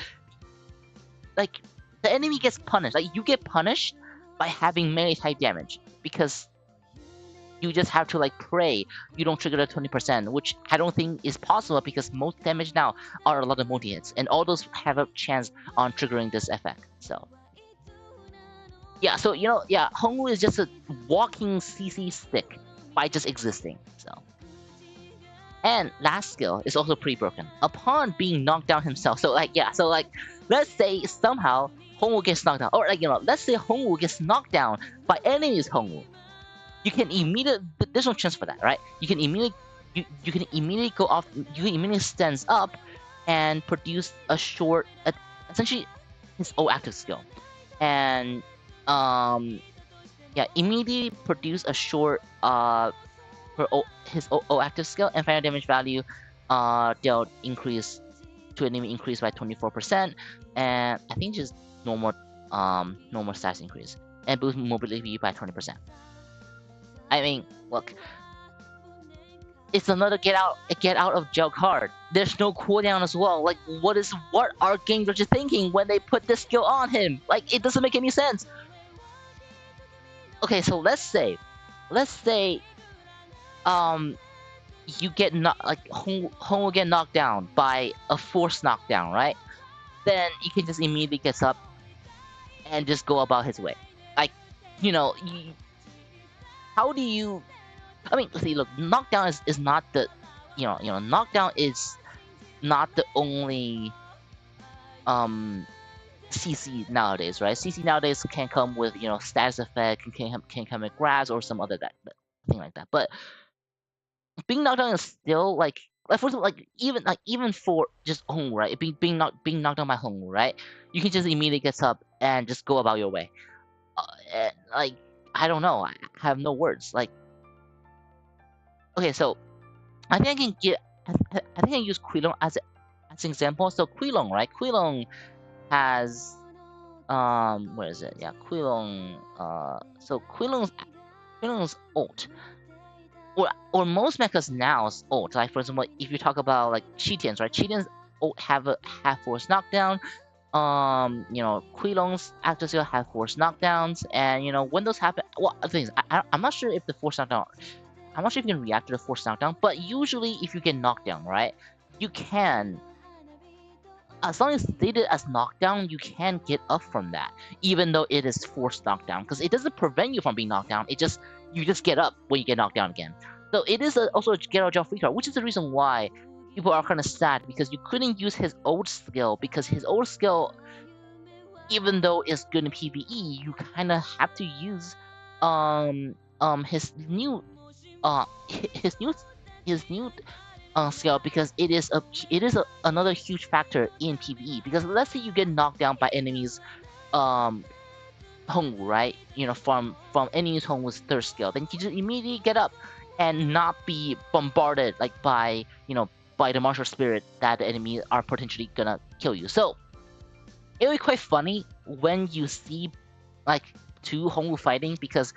Like the enemy gets punished. Like you get punished by having melee type damage because you just have to like pray you don't trigger the 20%, which I don't think is possible because most damage now are a lot of multi hits, and all those have a chance on triggering this effect. So yeah, so you know, yeah, Hongwu is just a walking CC stick by just existing. So. And last skill is also pretty broken. Upon being knocked down himself, so like yeah, so like let's say somehow Hongwu gets knocked down, or like you know, let's say Hongwu gets knocked down by enemies Hongwu. You can immediately there's no chance for that, right? You can immediately you can immediately go off. You can immediately stands up and produce a short, essentially his O active skill, and yeah, immediately produce a short his O active skill and final damage value they'll increase to enemy increase by 24%, and I think just normal stats increase and boost mobility by 20%. I mean, look, it's another get out of jail card. There's no cooldown as well. Like what are Game Judges thinking when they put this skill on him? Like it doesn't make any sense. Okay, so let's say you get Hong will get knocked down by a forced knockdown, right? Then you can just immediately get up and just go about his way. Like, you know, how do you? I mean, see, look, knockdown is not the, knockdown is not the only CC nowadays, right? CC nowadays can come with status effect, can come with grabs or some other thing like that, but being knocked down is still like first of all, like even for just Hong, right? Being knocked down by Hong, right? You can just immediately get up and just go about your way. Like I don't know, I have no words. Like okay, so I think I can get I think I can use Kui Long as an example. So Kui Long, right? Kui Long has where is it? Yeah, Kui Long. So Kui Long's ult. Or most mechas now's ult. Like for example, if you talk about like Cheetians, right? Cheetians ult have a half force knockdown. Kui Long's active skill have force knockdowns, and when those happen, well, the thing is, I'm not sure if the force knockdown. I'm not sure if you can react to the force knockdown, but usually if you get knocked down, right, you can. As long as stated as knockdown, you can get up from that, even though it is forced knockdown, because it doesn't prevent you from being knocked down. You just get up when you get knocked down again. So it is also a get out of jail free card, which is the reason why people are kind of sad because you couldn't use his old skill, because his old skill, even though it's good in PvE, you kind of have to use his new skill, because it is another huge factor in PvE. Because let's say you get knocked down by enemies Hongwu, right? From enemy's Hongwu's third skill, then you just immediately get up and not be bombarded like by the martial spirit that the enemy are potentially gonna kill you. So it would be quite funny when you see like two Hongwu fighting because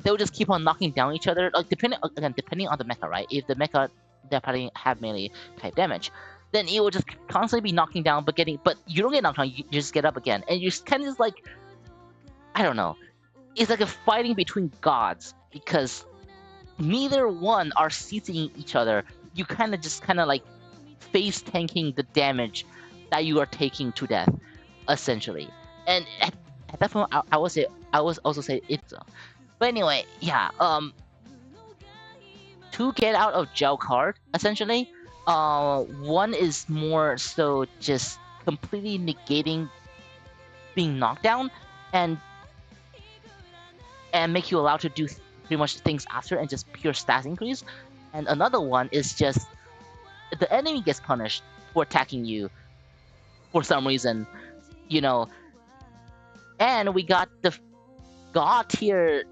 they'll just keep on knocking down each other. Like depending on the mecha, right? If the mecha they're fighting have melee type damage, then it will just constantly be knocking down, but you don't get knocked down. You just get up again, and you're kind of just like I don't know. It's like a fighting between gods because neither one are seizing each other. You kind of like face tanking the damage that you are taking to death, essentially. And at that point, I was also say it's. But anyway, yeah. To get out of jail card, essentially, one is more so just completely negating being knocked down, and make you allowed to do pretty much things after and just pure stats increase. And another one is just the enemy gets punished for attacking you for some reason, you know. And we got the god tier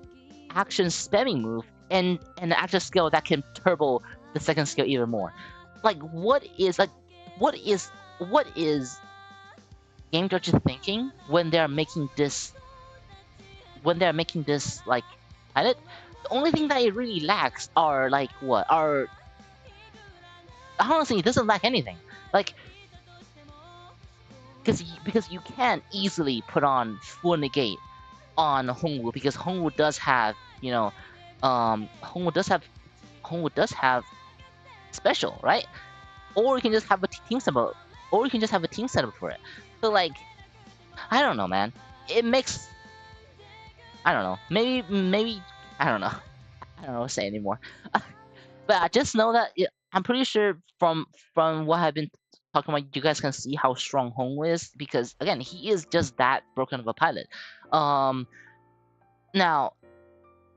action spamming move and an action skill that can turbo the second skill even more. Like what is game judges thinking when they're making this like pilot? The only thing that it really lacks are like what are honestly it doesn't lack anything. Like because you can easily put on full negate on Hongwu because Hongwu does have Hongwu does have special, right? Or you can just have a team setup, or you can just have a team setup for it. So like, I don't know, man. It makes I don't know. Maybe I don't know. I don't know what to say anymore. But I just know that I'm pretty sure from what I've been talking about, you guys can see how strong Hongwu is because again, he is just that broken of a pilot. Um, Now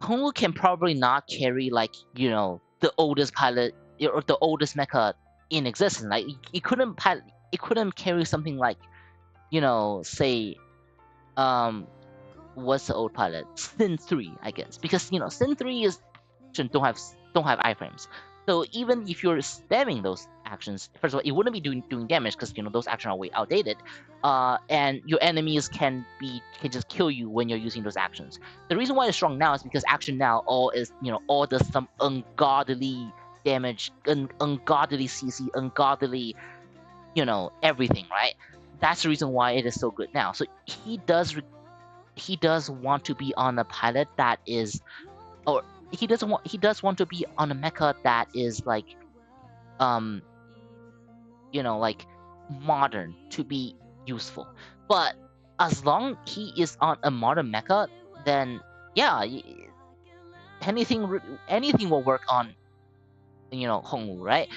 Hongwu can probably not carry like the oldest pilot or the oldest mecha in existence. Like it couldn't carry something like say um what's the old pilot? Sin 3, I guess, because Sin 3 is don't have iframes. So even if you're spamming those actions, first of all, it wouldn't be doing damage because those actions are way outdated. And your enemies can just kill you when you're using those actions. The reason why it's strong now is because action now all does some ungodly damage, ungodly CC, ungodly everything, right? That's the reason why it is so good now. So he does want to be on a pilot that is, or he does want to be on a mecha that is like like modern to be useful. But as long he is on a modern mecha, then yeah, anything will work on Hongwu, right?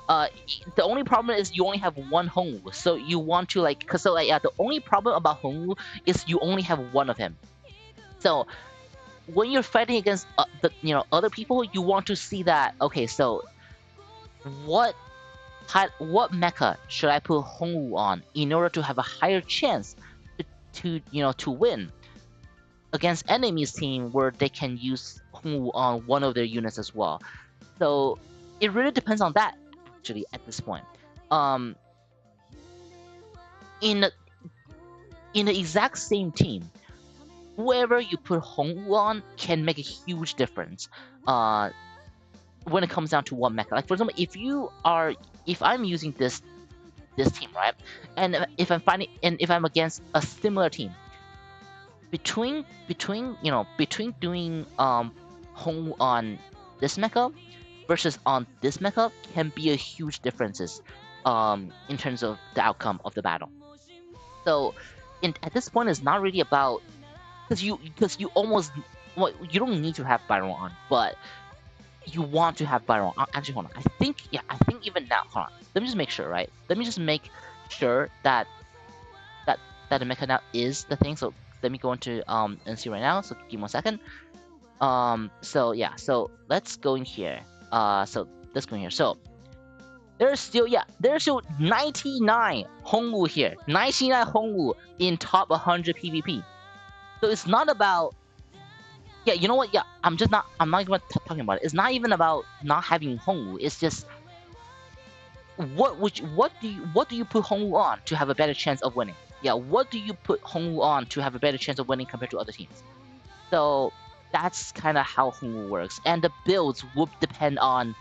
The only problem is you only have one Hongwu, so you want to the only problem about Hongwu is you only have one of him. So when you're fighting against the other people, you want to see that okay, so what mecha should I put Hongwu on in order to have a higher chance to win against enemies team where they can use Hongwu on one of their units as well. So it really depends on that actually at this point. In in the exact same team, whoever you put Hongwu on can make a huge difference. When it comes down to one mecha, like for example, if I'm using this team, right, and if I'm against a similar team, between doing Hongwu on this mecha versus on this mecha can be a huge differences in terms of the outcome of the battle. So at this point, it's not really about because you almost you don't need to have Byron on, but you want to have Byron on. Actually, hold on. I think even now, hold on. Let me just make sure, right? Let me just make sure that the mecha now is the thing. So let me go into and see right now. So give me 1 second. So yeah, so let's go in here. So let's go in here. So there's still 99 Hongwu here. 99 Hongwu in top 100 PvP. So it's not about, yeah, you know what? Yeah, I'm not even talking about it. It's not even about not having Hongwu. It's just what do you put Hongwu on to have a better chance of winning? Yeah, what do you put Hongwu on to have a better chance of winning compared to other teams? So that's kind of how Hongwu works, and the builds will depend on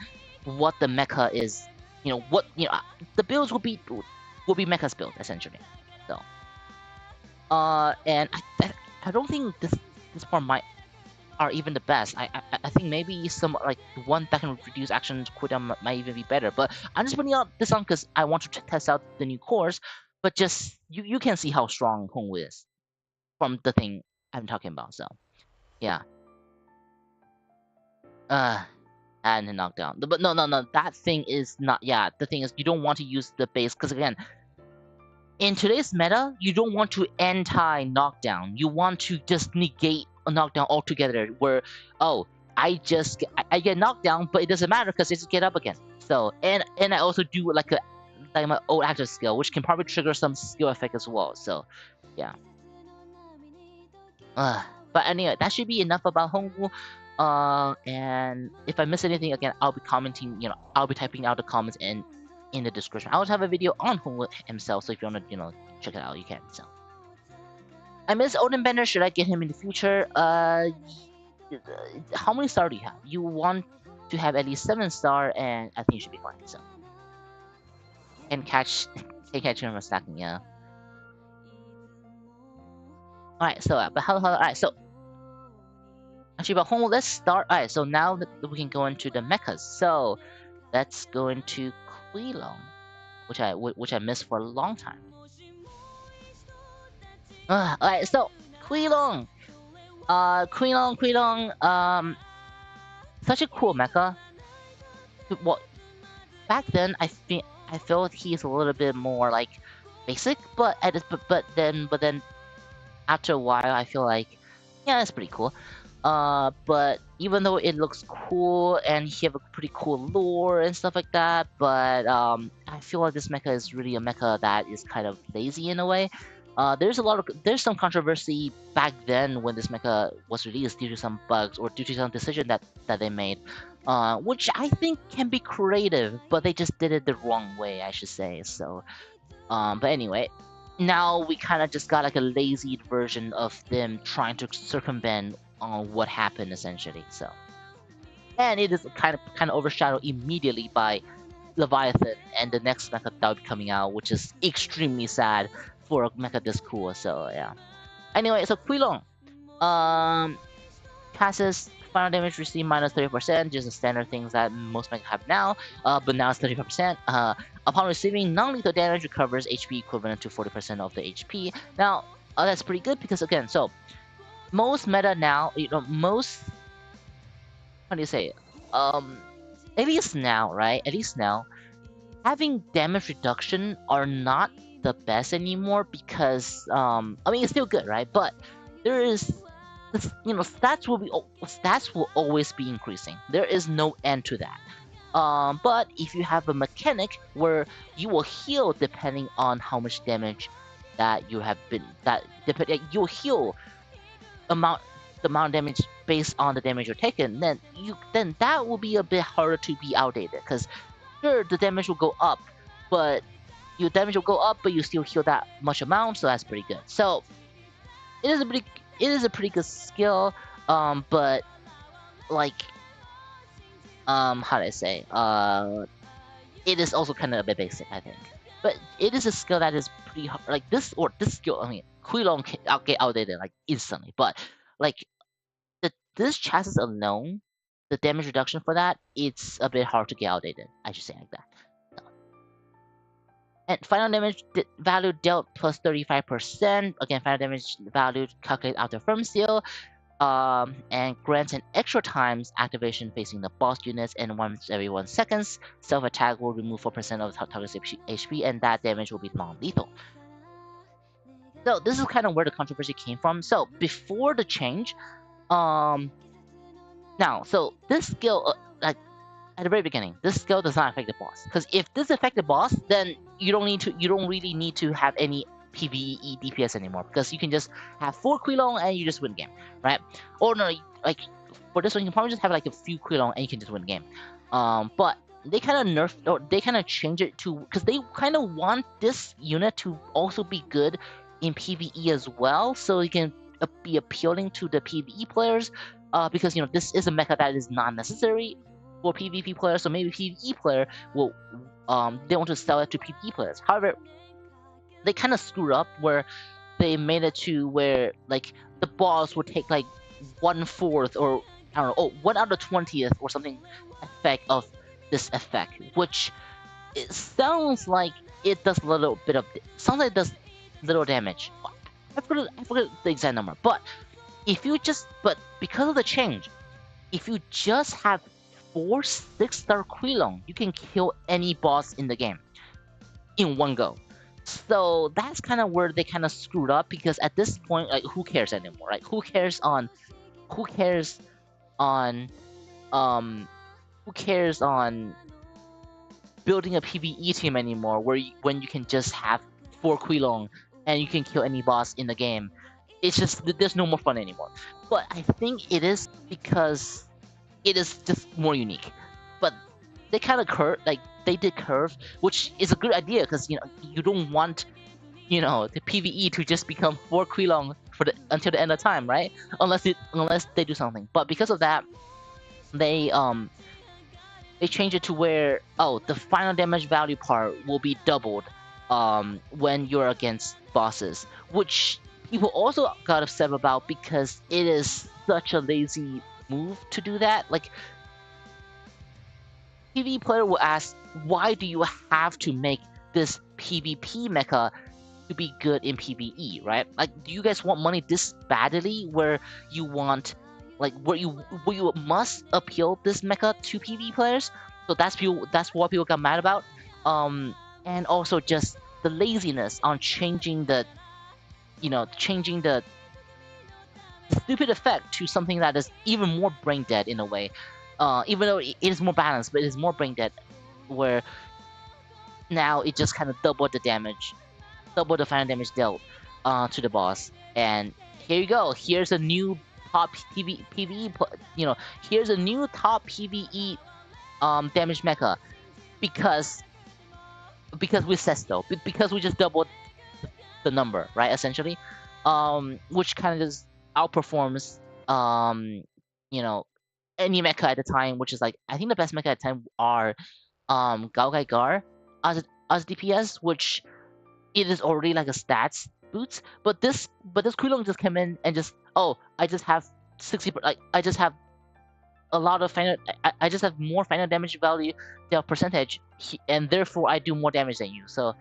what the mecha is. The builds will be mecha's build essentially. So and I don't think this part might are even the best. I think maybe some like one that can reduce action cooldown might even be better. But I'm just putting out this on because I want to test out the new cores. But just you can see how strong Hongwu is from the thing I'm talking about. So yeah, uh, and a knockdown. But no, that thing is not. Yeah, the thing is you don't want to use the base because again, in today's meta, you don't want to anti-knockdown. You want to just negate a knockdown altogether. Where, oh, I get knocked down, but it doesn't matter because I just get up again. So and I also do like my old active skill, which can probably trigger some skill effect as well. So, yeah. But anyway, that should be enough about Hongwu. And if I miss anything again, I'll be commenting. I'll be typing out the comments in the description. I also have a video on Hongwu himself, so if you wanna check it out, you can. So I miss Odin Bender. Should I get him in the future? How many stars do you have? You want to have at least 7-star, and I think you should be fine. So and can catch him from stacking. Yeah. All right. So but how? All right. So actually, about Hongwu, let's start. All right. So now that we can go into the mechas. So let's go into Kui Long, which I missed for a long time. Alright, so Kui Long. Kui Long, such a cool mecha. Well, back then I felt he's a little bit more like basic, but then after a while I feel like yeah, that's pretty cool. But even though it looks cool and he have a pretty cool lore and stuff like that, but I feel like this mecha is really a mecha that is kind of lazy in a way. There's some controversy back then when this mecha was released due to some bugs or due to some decision that they made, which I think can be creative, but they just did it the wrong way, I should say. So, but anyway, now we kind of just got like a lazy version of them trying to circumvent on what happened essentially. So, and it is kind of overshadowed immediately by Leviathan and the next mecha that will be coming out, which is extremely sad for a mecha this cool. So yeah. Anyway, so Kui Long, passes final damage received minus 30%, just the standard things that most mecha have now. But now it's 35%. Upon receiving non-lethal damage, recovers HP equivalent to 40% of the HP. Now, that's pretty good because again, so most meta now, most, how do you say it? At least now, right? At least now, having damage reduction are not the best anymore because I mean it's still good, right? But there is stats will always be increasing. There is no end to that. But if you have a mechanic where you will heal depending on how much damage that you have been you'll heal amount the amount of damage based on the damage you're taking, then that will be a bit harder to be outdated because sure the damage will go up, but your damage will go up, but you still heal that much amount, so that's pretty good. So it is a pretty good skill, but like how do I say? It is also kind of a bit basic, I think. But it is a skill that is pretty hard. Like this skill, I mean, Kui Long can get outdated like instantly, but like this chassis alone, the damage reduction for that, it's a bit hard to get outdated. I should say like that. And final damage value dealt plus 35%. Again, final damage value calculated after firm seal. And grants an extra times activation facing the boss units, and once every 1 seconds, self attack will remove 4% of the target's HP, and that damage will be non-lethal. So this is kind of where the controversy came from. So before the change, now so this skill like at the very beginning, this skill does not affect the boss. Because if this affects the boss, then you don't really need to have any PvE DPS anymore because you can just have 4 Kui Long and you just win the game, right? Or no, like for this one you can probably just have like a few Kui Long and you can just win the game. But they kind of nerfed or they kind of changed it to because they kind of want this unit to also be good in PvE as well, so it can be appealing to the PvE players. Because this is a mecha that is not necessary for PvP players, so maybe PvE player will they want to sell it to PvE players. However, they kind of screwed up where they made it to where like the boss would take like 1/4 or I don't know, 1/20th or something effect of this effect, which it sounds like it does a little bit of sounds like it does little damage. I forget the exact number, but but because of the change, if you just have 4 6-star Kui Long, you can kill any boss in the game in one go. So that's kind of where they kind of screwed up because at this point, like, who cares anymore? Right? Who cares on um who cares on building a PvE team anymore? When you can just have 4 Kui Long and you can kill any boss in the game. It's just there's no more fun anymore. But I think it is because it is just more unique. But they kind of they did curve, which is a good idea because you don't want the PVE to just become 4 Kui Long until the end of time, right? Unless they do something. But because of that, they change it to where the final damage value part will be doubled when you're against bosses, which people also got upset about because it is such a lazy move to do that. Like, PvE player will ask, why do you have to make this PvP mecha to be good in PvE, right? Like, do you guys want money this badly where you want, like, where you must appeal this mecha to PvE players? So that's what people got mad about. And also just the laziness on changing the stupid effect to something that is even more brain dead in a way. Even though it is more balanced, but it is more brain dead, where now it just kind of doubled the damage, double the final damage dealt to the boss. And here you go. Here's a new top PvE. Here's a new top PvE damage mecha because we said so. Because we just doubled the number, right? Essentially, which kind of just outperforms any mecha at the time, which is like I think the best mecha at the time are Gaogai Gar as DPS, which it is already like a stats boost, but this Kui Long just came in and just I just have 60 like I just have a lot of final I just have more final damage value the percentage and therefore I do more damage than you. So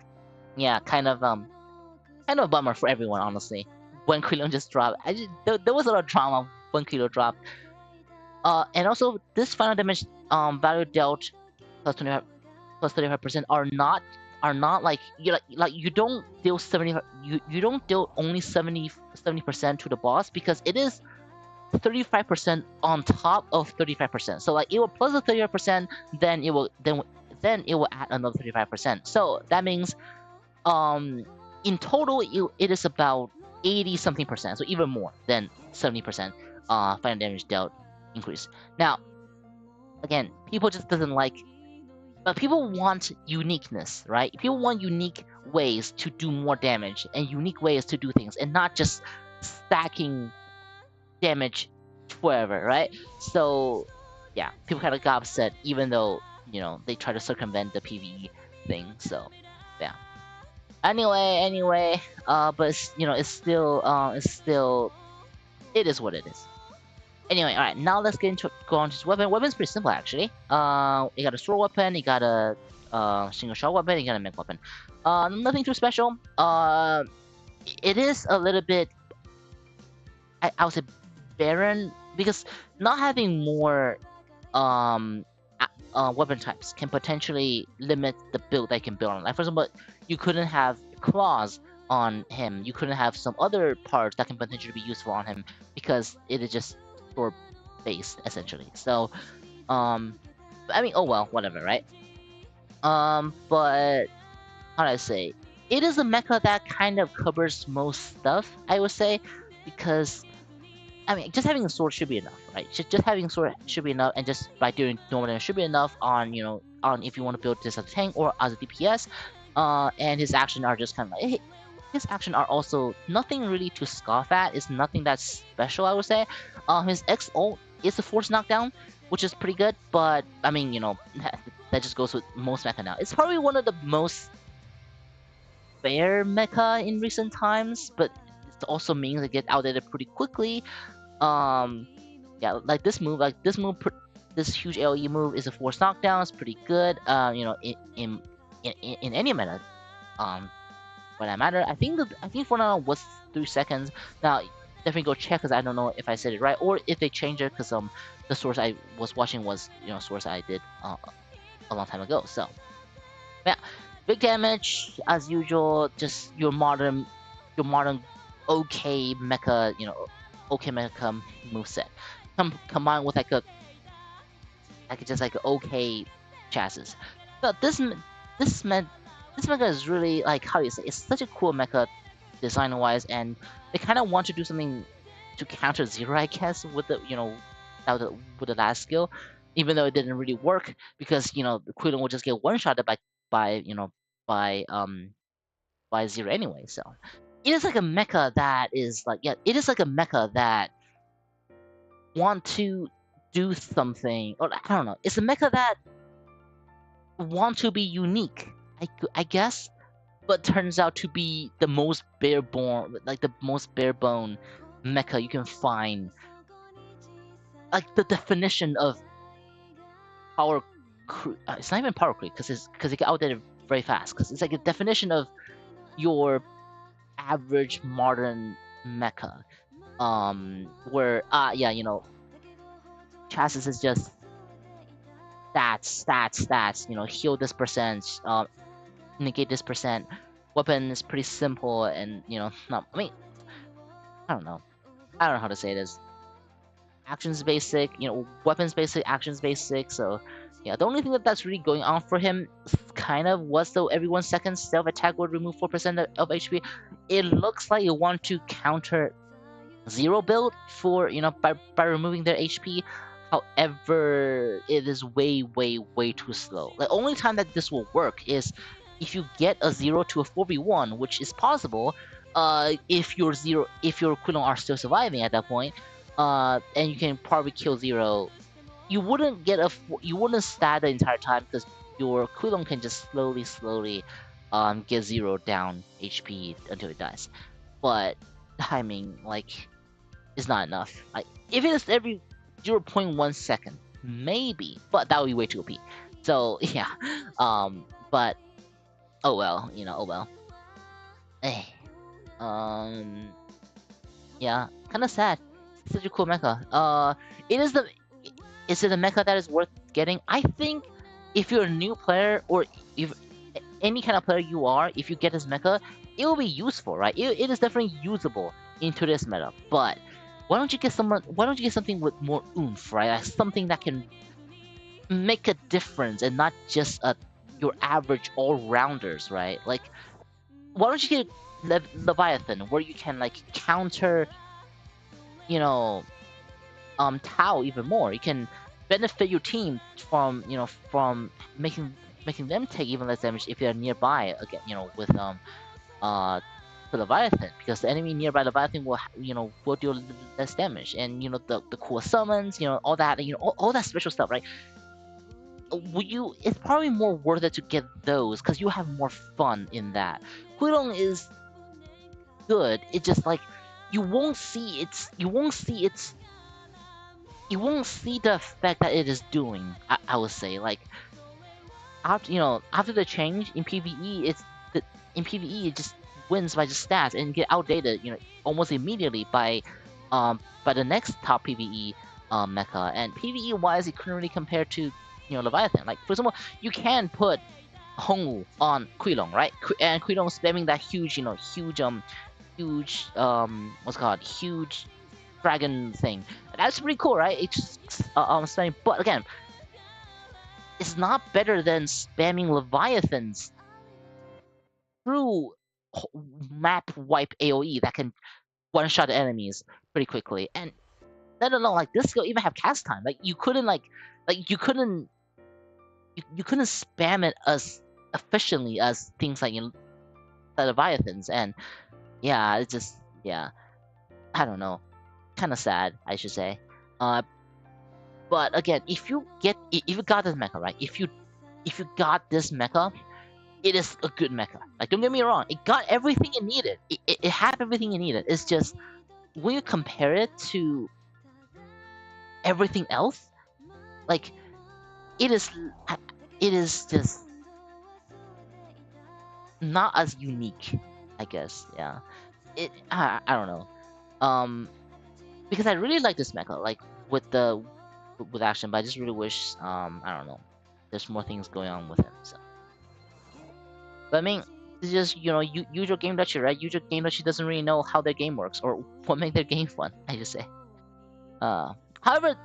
yeah, kind of a bummer for everyone, honestly. When Kui Long just dropped, there was a lot of drama when Kui Long dropped. And also this final damage value dealt plus 35% are not like you don't deal 70 you don't deal only 70% to the boss because it is 35% on top of 35%. So like it will plus the 35%, then it will add another 35%. So that means in total it is about 80 something percent, so even more than 70% final damage dealt increase. Now again, people just doesn't like. But people want uniqueness, right? People want unique ways to do more damage and unique ways to do things, and not just stacking damage forever, right? So, yeah, people kind of got upset, even though they try to circumvent the PvE thing. So, yeah. Anyway, but it's still, it is what it is. Anyway, alright, now let's go on to this weapon. Weapon's pretty simple, actually. You got a sword weapon, you got a single shot weapon, you got a mech weapon. Nothing too special. It is a little bit, I would say, barren, because not having more weapon types can potentially limit the build that you can build on. Like, for example, you couldn't have claws on him, you couldn't have some other parts that can potentially be useful on him, because it is just sword based essentially. So I mean, oh well, whatever, right? But how do I say, it is a mecha that kind of covers most stuff, I would say, because I mean, just having a sword should be enough, right? Just having a sword should be enough, and just by doing normal damage should be enough on on if you want to build this as a tank or as a DPS. And his actions are just kind of like his actions are also nothing really to scoff at. It's nothing that's special, I would say. His X ult is a force knockdown, which is pretty good, but I mean, that just goes with most mecha now. It's probably one of the most fair mecha in recent times, but it also means it gets outdated pretty quickly. Um, yeah, like this huge AoE move is a force knockdown. It's pretty good. In any meta, for that matter. I think for now was 3 seconds. Now definitely go check because I don't know if I said it right or if they changed it because the source I was watching was source I did a long time ago. So yeah, big damage as usual. Just your modern okay mecha okay mecha moveset. Combined with just like okay chassis. But this meant this mecha is really like how do you say it's such a cool mecha design wise, and they kind of want to do something to counter Zero, I guess, with with the last skill, even though it didn't really work because the Kui Long will just get one shotted by by um by Zero anyway. So it is like a mecha that is like it is like a mecha that want to do something, or I don't know. It's a mecha that want to be unique, I guess, but turns out to be the most bare bone mecha you can find. Like the definition of power, it's not even power creep because it get outdated very fast. Because it's like a definition of your average modern mecha. Where yeah, chassis is just stats. Heal this percent, negate this percent. Weapon is pretty simple, and not. I mean, I don't know. I don't know how to say this. Actions basic, weapons basic, actions basic. So yeah, the only thing that's really going on for him kind of was though every 1 second self attack would remove 4% of HP. It looks like you want to counter Zero build for by removing their HP. However, it is way too slow. The only time that this will work is if you get a Zero to a 4v1, which is possible. If your Kui Long are still surviving at that point, and you can probably kill Zero, you wouldn't stat the entire time because your Kui Long can just slowly get Zero down HP until it dies. But timing is not enough. Like if it is every 0.1 second, maybe, but that would be way too OP. So yeah, but oh well, oh well. Eh, um, yeah, kind of sad. Such a cool mecha. It is the is it a mecha that is worth getting? I think if you're a new player or if any kind of player you are, if you get this mecha, it will be useful, right? It is definitely usable into this meta. But why don't you get someone? Why don't you get something with more oomph, right? Like something that can make a difference and not just your average all rounders, right? Like why don't you get Leviathan, where you can like counter, you know, Tau even more. You can benefit your team from making them take even less damage if they're nearby again, with the Leviathan, because the enemy nearby Leviathan will deal less damage, and the cool summons, all that, all that special stuff, right? It's probably more worth it to get those because you have more fun in that. Kui Long is good. It's just like you won't see the effect that it is doing. I would say like after the change in PVE, in PVE it just wins by just stats and get outdated almost immediately by the next top PVE mecha. And PVE wise, it couldn't really compare to Leviathan. Like for example, you can put Hongwu on Kui Long, right? And Kui Long spamming that huge what's it called, huge dragon thing. That's pretty cool, right? It's spamming, but again, it's not better than spamming Leviathans true map wipe AoE that can one shot enemies pretty quickly. And let alone like this skill even have cast time. Like you couldn't you couldn't spam it as efficiently as things like in the Leviathans. And yeah, it's just yeah, I don't know, kind of sad I should say. Uh, but again, if you got this mecha right, if you got this mecha, it is a good mecha. Like don't get me wrong, it got everything it needed. It had everything it needed. It's just when you compare it to everything else, like it is it is just not as unique, I guess. Yeah, I don't know. Because I really like this mecha, like with the with action, but I just really wish I don't know, there's more things going on with him. So, but I mean, it's just usual game Dutchy, right? Usual game Dutchy doesn't really know how their game works or what make their game fun. I just say. Uh, However,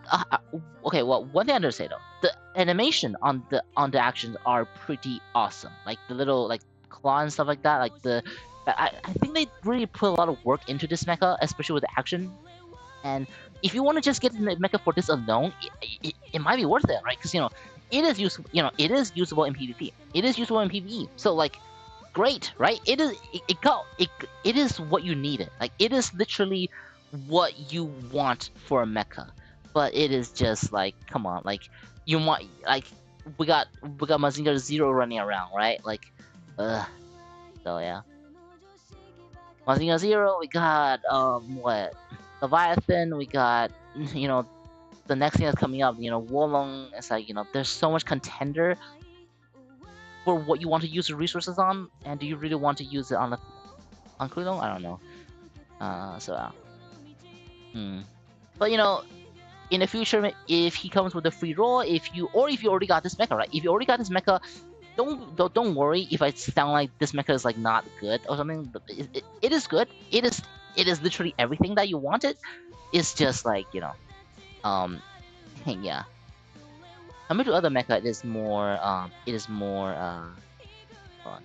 okay. Well, one thing I have to say though, the animation on the actions are pretty awesome. Like the little like claw and stuff like that. Like I think they really put a lot of work into this mecha, especially with the action. And if you want to just get the mecha for this alone, it might be worth it, right? Because it is useful. It is usable in PvP. It is usable in PvE. So like, great, right? It is what you needed. Like it is literally what you want for a mecha. But it is just like, come on, like you want like we got Mazinger Zero running around, right? Like, so yeah, Mazinger Zero. We got what Leviathan. We got the next thing that's coming up. Wolong. It's like there's so much contender for what you want to use the resources on, and do you really want to use it on Kui Long? I don't know. Hmm. But in the future, if he comes with a free roll, if you already got this mecha, right? If you already got this mecha, don't worry if I sound like this mecha is like not good or something. It is good. It is literally everything that you wanted. It's just like um, yeah. Compared to other mecha, it is more fun.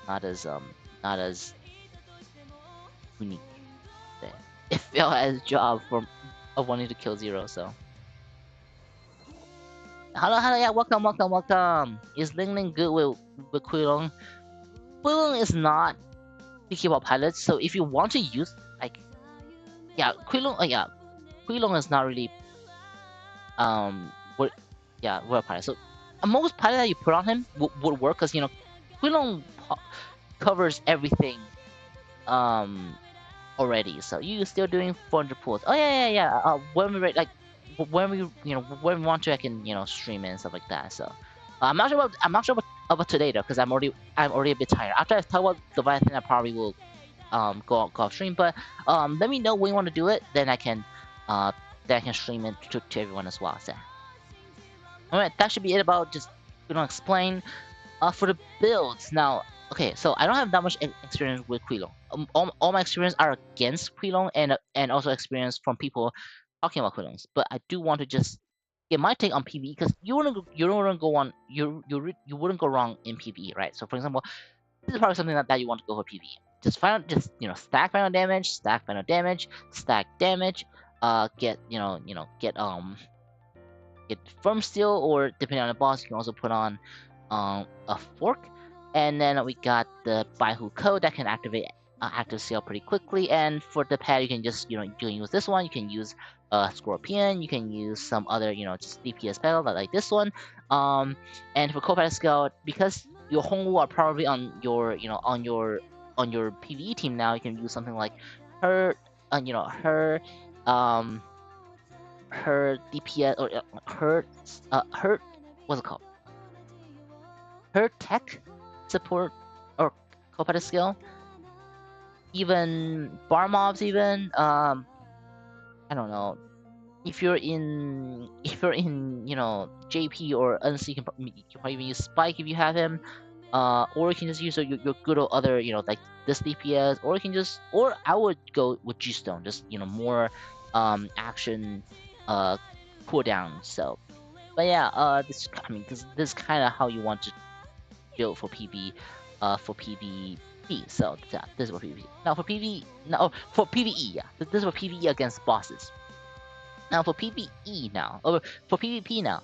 Not as not as unique. There. It felt as a job of wanting to kill Zero. So hello, yeah, welcome. Is Ling Ling good with Kui Long? Kui Long is not the K-pop pilot, so if you want to use like yeah, Kui Long is not really what we're a pilot. So most pilot that you put on him would work because Kui Long covers everything already. So you still doing 400 pulls. Oh yeah. When we like when we when we want to, I can stream it and stuff like that. So I'm not sure about today though, because I'm already a bit tired. After I talk about the Leviathan, I probably will go off stream. But let me know when you want to do it, then I can stream it to everyone as well. So alright, that should be it about just explain. For the builds now, okay, so I don't have that much experience with Kui Long. All my experience are against Kui Long and also experience from people talking about Kui Longs. But I do want to just get my take on PvE because you don't want to go on you wouldn't go wrong in PvE, right? So for example, this is probably something that you want to go for PvE. Just stack final damage, stack damage, get get firm steel, or depending on the boss, you can also put on a fork. And then we got the Baihu code that can activate active seal pretty quickly. And for the pad, you can just you can use this one. You can use Scorpion. You can use some other just DPS spell like this one. And for co-pilot skill, because your Hongwu are probably on your on your PvE team now, you can use something like her um her DPS or her what's it called? Her tech support or co-pilot skill, even bar mobs, even I don't know. If you're in JP or NC, you can probably even use Spike if you have him. Or you can just use your good old other like this DPS, or you can or I would go with G Stone, just more action cooldown. So, but yeah, this is kind of how you want to build for PvE. for PvP. So yeah, this is for PvP. Now for PvE, no, for PvE, yeah, this is for PvE against bosses. Now for PvE now, or for PvP now.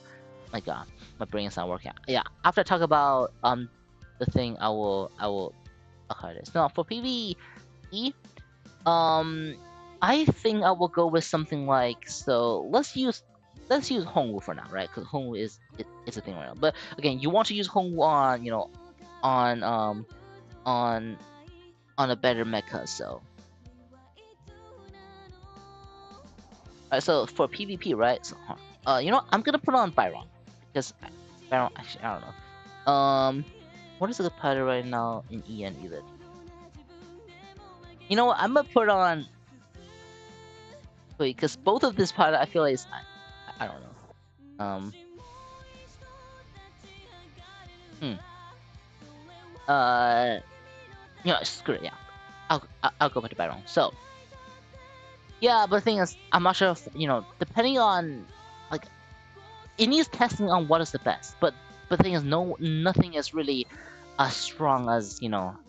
My God, my brain is not working. Yeah, after I talk about the thing, I will okay this. Now for PvE, um, I think I will go with something like, so let's use Hongwu for now, right? Because Hongwu is a thing right now. But again, you want to use Hongwu on on on on a better mecha. So so for PvP, right? So I'm gonna put on Byron because Byron actually I don't know. What is the pattern right now in EN Elite? You know what? I'm gonna put on wait because both of this pattern I feel like is I don't know. Hmm. Uh, screw it. Yeah, I'll go back to Byron. So yeah, but the thing is, I'm not sure if depending on like it needs testing on what is the best. But the thing is, nothing is really as strong as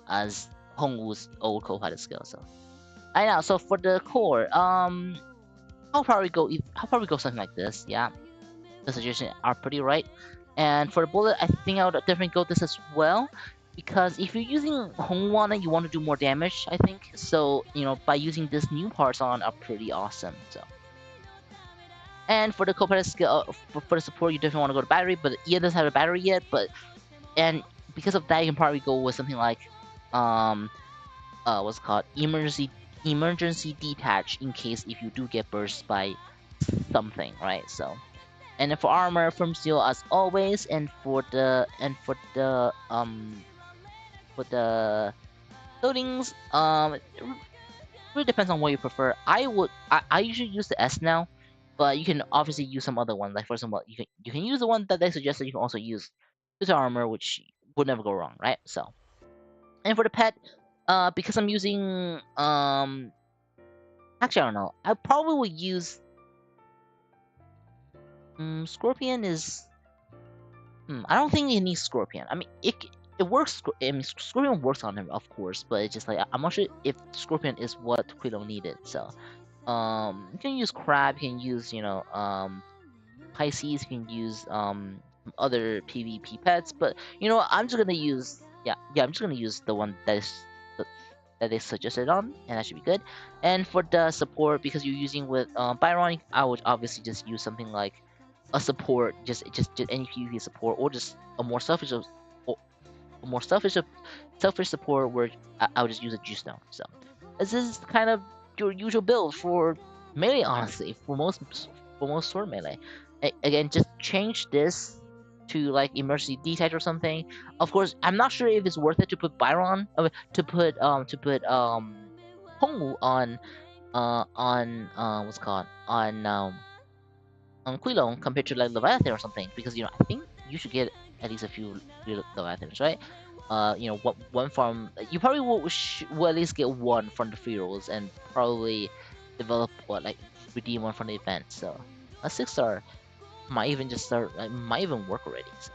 as Hongwu's old co-pilot skill. So I know. So for the core, I'll probably go something like this. Yeah, the suggestions are pretty right. And for the bullet, I think I would definitely go this as well. Because if you're using Hongwana, you want to do more damage, I think. So, by using this new parts on are pretty awesome. So, and for the co-pilot skill, for the support, you definitely want to go to battery, but Ian doesn't have a battery yet. And because of that, you can probably go with something like, um, what's it called, emergency detach in case if you do get burst by something, right? So, and then for armor, firm steel as always, and for the loadings, it really depends on what you prefer. I usually use the S now, but you can obviously use some other one. Like for example, you can use the one that they suggested. You can also use this armor, which would never go wrong, right? So, and for the pet, because I'm using actually I don't know. I probably would use Scorpion is. I don't think it needs Scorpion. I mean, it works. I mean, Scorpion works on him, of course, but it's just like I'm not sure if Scorpion is what Kui Long needed. So, you can use Crab. You can use Pisces. You can use other PvP pets. But I'm just gonna use I'm just gonna use the one that they suggested on, and that should be good. And for the support, because you're using with Byron, I would obviously just use something like a support, just any PvP support, or just or a more selfish support where I would just use a juice stone. So this is kind of your usual build for melee, honestly, for most sword melee. Again, just change this to like emergency detach or something. Of course, I'm not sure if it's worth it to put Byron, Hongwu on what's it called on Kui Long compared to like Leviathan or something, because I think you should get at least a few Leviathans, right? One from you probably will at least get one from the free rolls and probably develop like redeem one from the event. So a 6-star might even just start might even work already. So,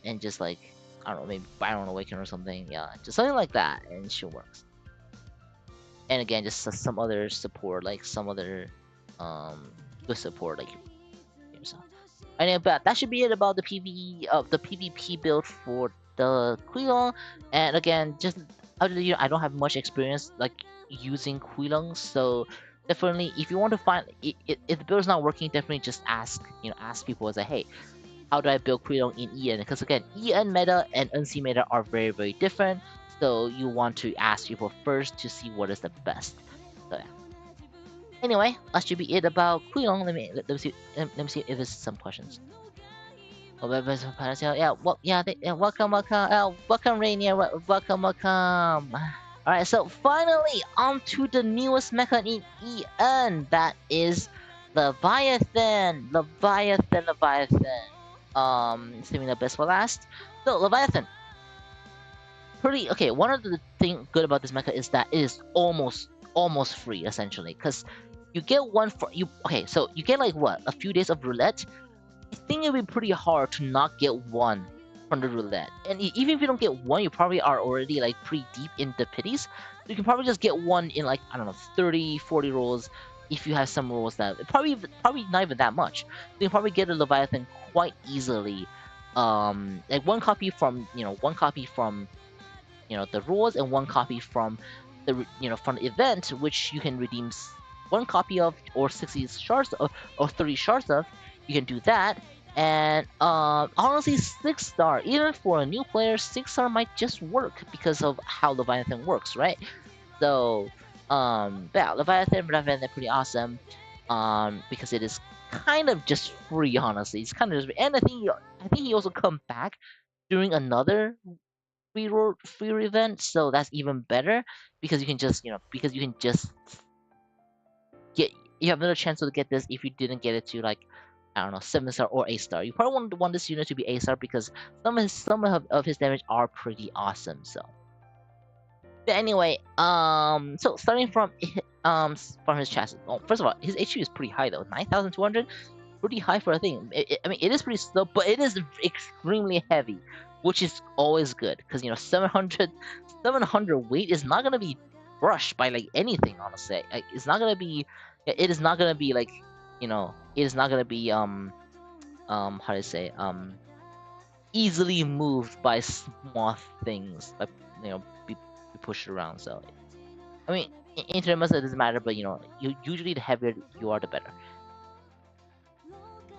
and just like I don't know, maybe Byron Awaken or something. Yeah, just something like that, and it should work. And again, just some other support, like some other um good support, like so. Anyway, but that should be it about the PvP build for the Kui Long. And again, just I don't have much experience like using Kui Long, so definitely if you want to find if the build is not working, definitely just ask people as hey, how do I build Kui Long in EN? Because again, EN meta and NC meta are very very different, so you want to ask people first to see what is the best. So yeah. Anyway, that should be it about Kui Long. Let me see if there's some questions. Oh, yeah, welcome, welcome, Rainier, welcome. All right, so finally on to the newest mecha in EN. That is Leviathan. Saving the best for last. So Leviathan, pretty okay. One of the thing good about this mecha is that it is almost free essentially, because you get one for you. Okay, so you get like what, a few days of roulette. I think it'd be pretty hard to not get one from the roulette. And even if you don't get one, you probably are already like pretty deep in the pities. So you can probably just get one in like, I don't know, 30, 40 rolls if you have some rolls that probably not even that much. You can probably get a Leviathan quite easily. Like one copy from the rules and one copy from from the event, which you can redeem one copy of or 60 shards of or 30 shards of. You can do that. And honestly, 6-star, even for a new player, 6-star might just work because of how Leviathan works, right? So yeah, Leviathan are pretty awesome. Because it is kind of just free, honestly. It's kind of just, and I think he also come back during another free event, so that's even better because you can just get you have another chance to get this if you didn't get it to like, I don't know, 7-star or 8-star. You probably want this unit to be 8-star because some of his damage are pretty awesome. So but anyway, so starting from his chassis. Well, first of all, his HP is pretty high though, 9,200. Pretty high for a thing. I mean, it is pretty slow, but it is extremely heavy, which is always good because 700 weight is not gonna be brushed by like anything. Honestly, like, it's not gonna be. It is not gonna be like it is not gonna be how to say easily moved by small things like be pushed around. So I mean, in terms of it doesn't matter, but usually the heavier you are, the better.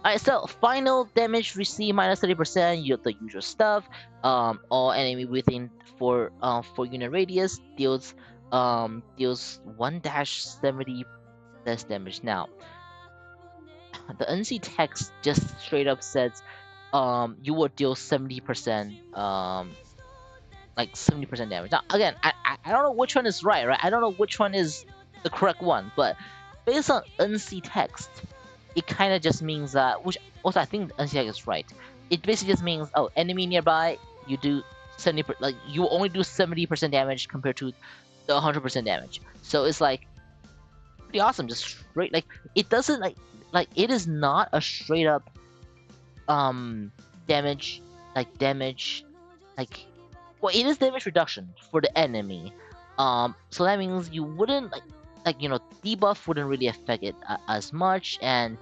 Alright, so final damage received minus 30%, the usual stuff. All enemy within 4 unit radius deals 1-70 less damage. Now, the NC text just straight up says, you will deal 70%, like 70% damage. Now, again, I don't know which one is right? I don't know which one is the correct one, but based on NC text, it kind of just means that, which also I think NC text is right. It basically just means, oh, enemy nearby, you do 70%, like you only do 70% damage compared to the 100% damage. So it's like pretty awesome, just straight, like it doesn't like it is not a straight up damage like, well, it is damage reduction for the enemy. So that means you wouldn't debuff wouldn't really affect it as much, and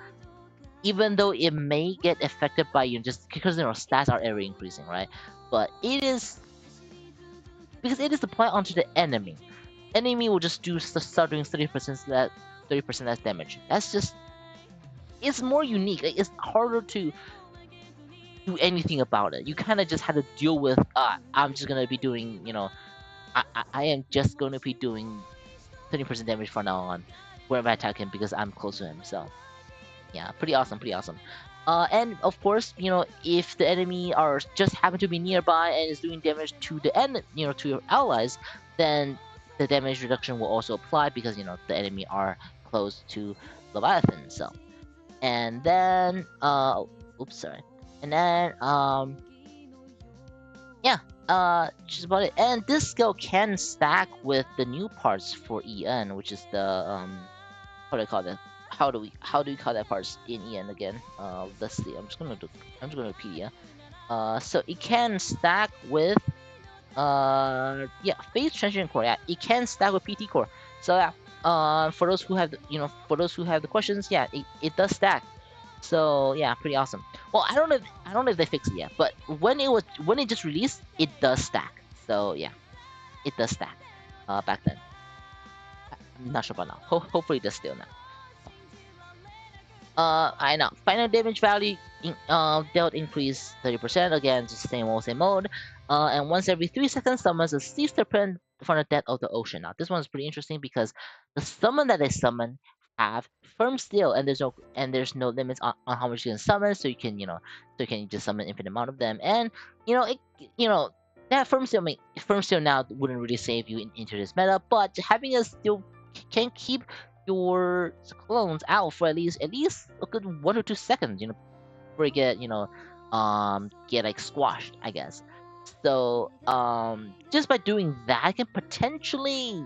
even though it may get affected by just because stats are ever increasing, right? But it is because it is applied onto the enemy. Enemy will just start doing 30% less damage. That's just, it's more unique. Like, it's harder to do anything about it. You kind of just have to deal with. I'm just gonna be doing. I am just gonna be doing 30% damage from now on, wherever I attack him because I'm close to him. So yeah, pretty awesome, pretty awesome. And of course, if the enemy are just happen to be nearby and is doing damage to the to your allies, then the damage reduction will also apply because the enemy are close to Leviathan. So, and then oops, sorry, and then yeah, just about it. And this skill can stack with the new parts for EN, which is the what do I call that? How do we call that parts in EN again? Let's see. I'm just gonna Wikipedia. So it can stack with yeah, phase transition core. Yeah, it can stack with PT core. So yeah, for those who have the questions, yeah, it does stack. So yeah, pretty awesome. Well, I don't know if they fixed it yet, but when it just released, it does stack. So yeah, it does stack. Back then, I'm not sure about now. Hopefully it does still now. I know. Final damage value dealt increase 30%. Again, just same mode. And once every 3 seconds, summons a sea serpent from the depth of the ocean. Now, this one's pretty interesting because the summon that they summon have firm steel, and there's no limits on how much you can summon. So you can just summon infinite amount of them. And it that firm steel now wouldn't really save you into this meta, but having a steel can keep your clones out for at least a good 1 or 2 seconds, before you get like squashed, I guess. So just by doing that, I can potentially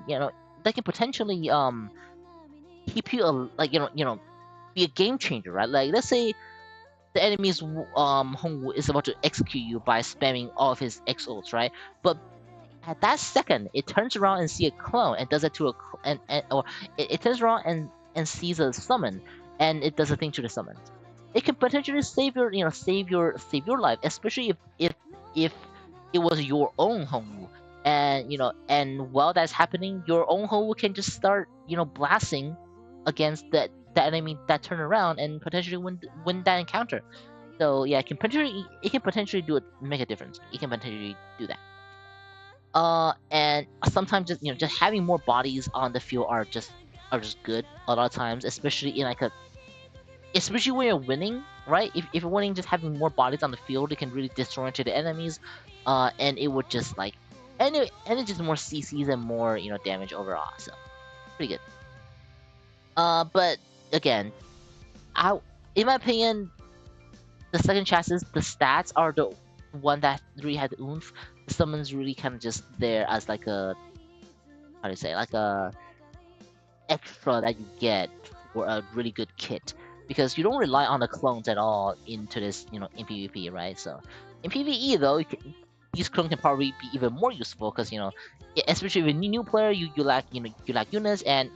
keep you be a game changer, right? Like let's say the enemy's Hongwu is about to execute you by spamming all of his X ults, right? But at that second, it turns around and see a clone and does it to a or it turns around and sees a summon and it does a thing to the summon. It can potentially save your save your life, especially if it was your own Hongwu. And and while that's happening, your own Hongwu can just start blasting against the enemy that turn around and potentially win that encounter. So yeah, it can potentially make a difference. It can potentially do that. And sometimes just having more bodies on the field are just good a lot of times, especially in like a especially when you're winning, right? If you're winning, just having more bodies on the field, it can really disorientate the enemies, and it would just like and it's just more CCs and more damage overall. So pretty good. But again, I in my opinion, the second chassis, the stats are the one that really had the oomph. The summons really kind of just there as like a how do you say like a extra that you get for a really good kit because you don't rely on the clones at all into this in PvP, right? So in PvE though, these clones can probably be even more useful because especially if you're a new player, you lack you lack units and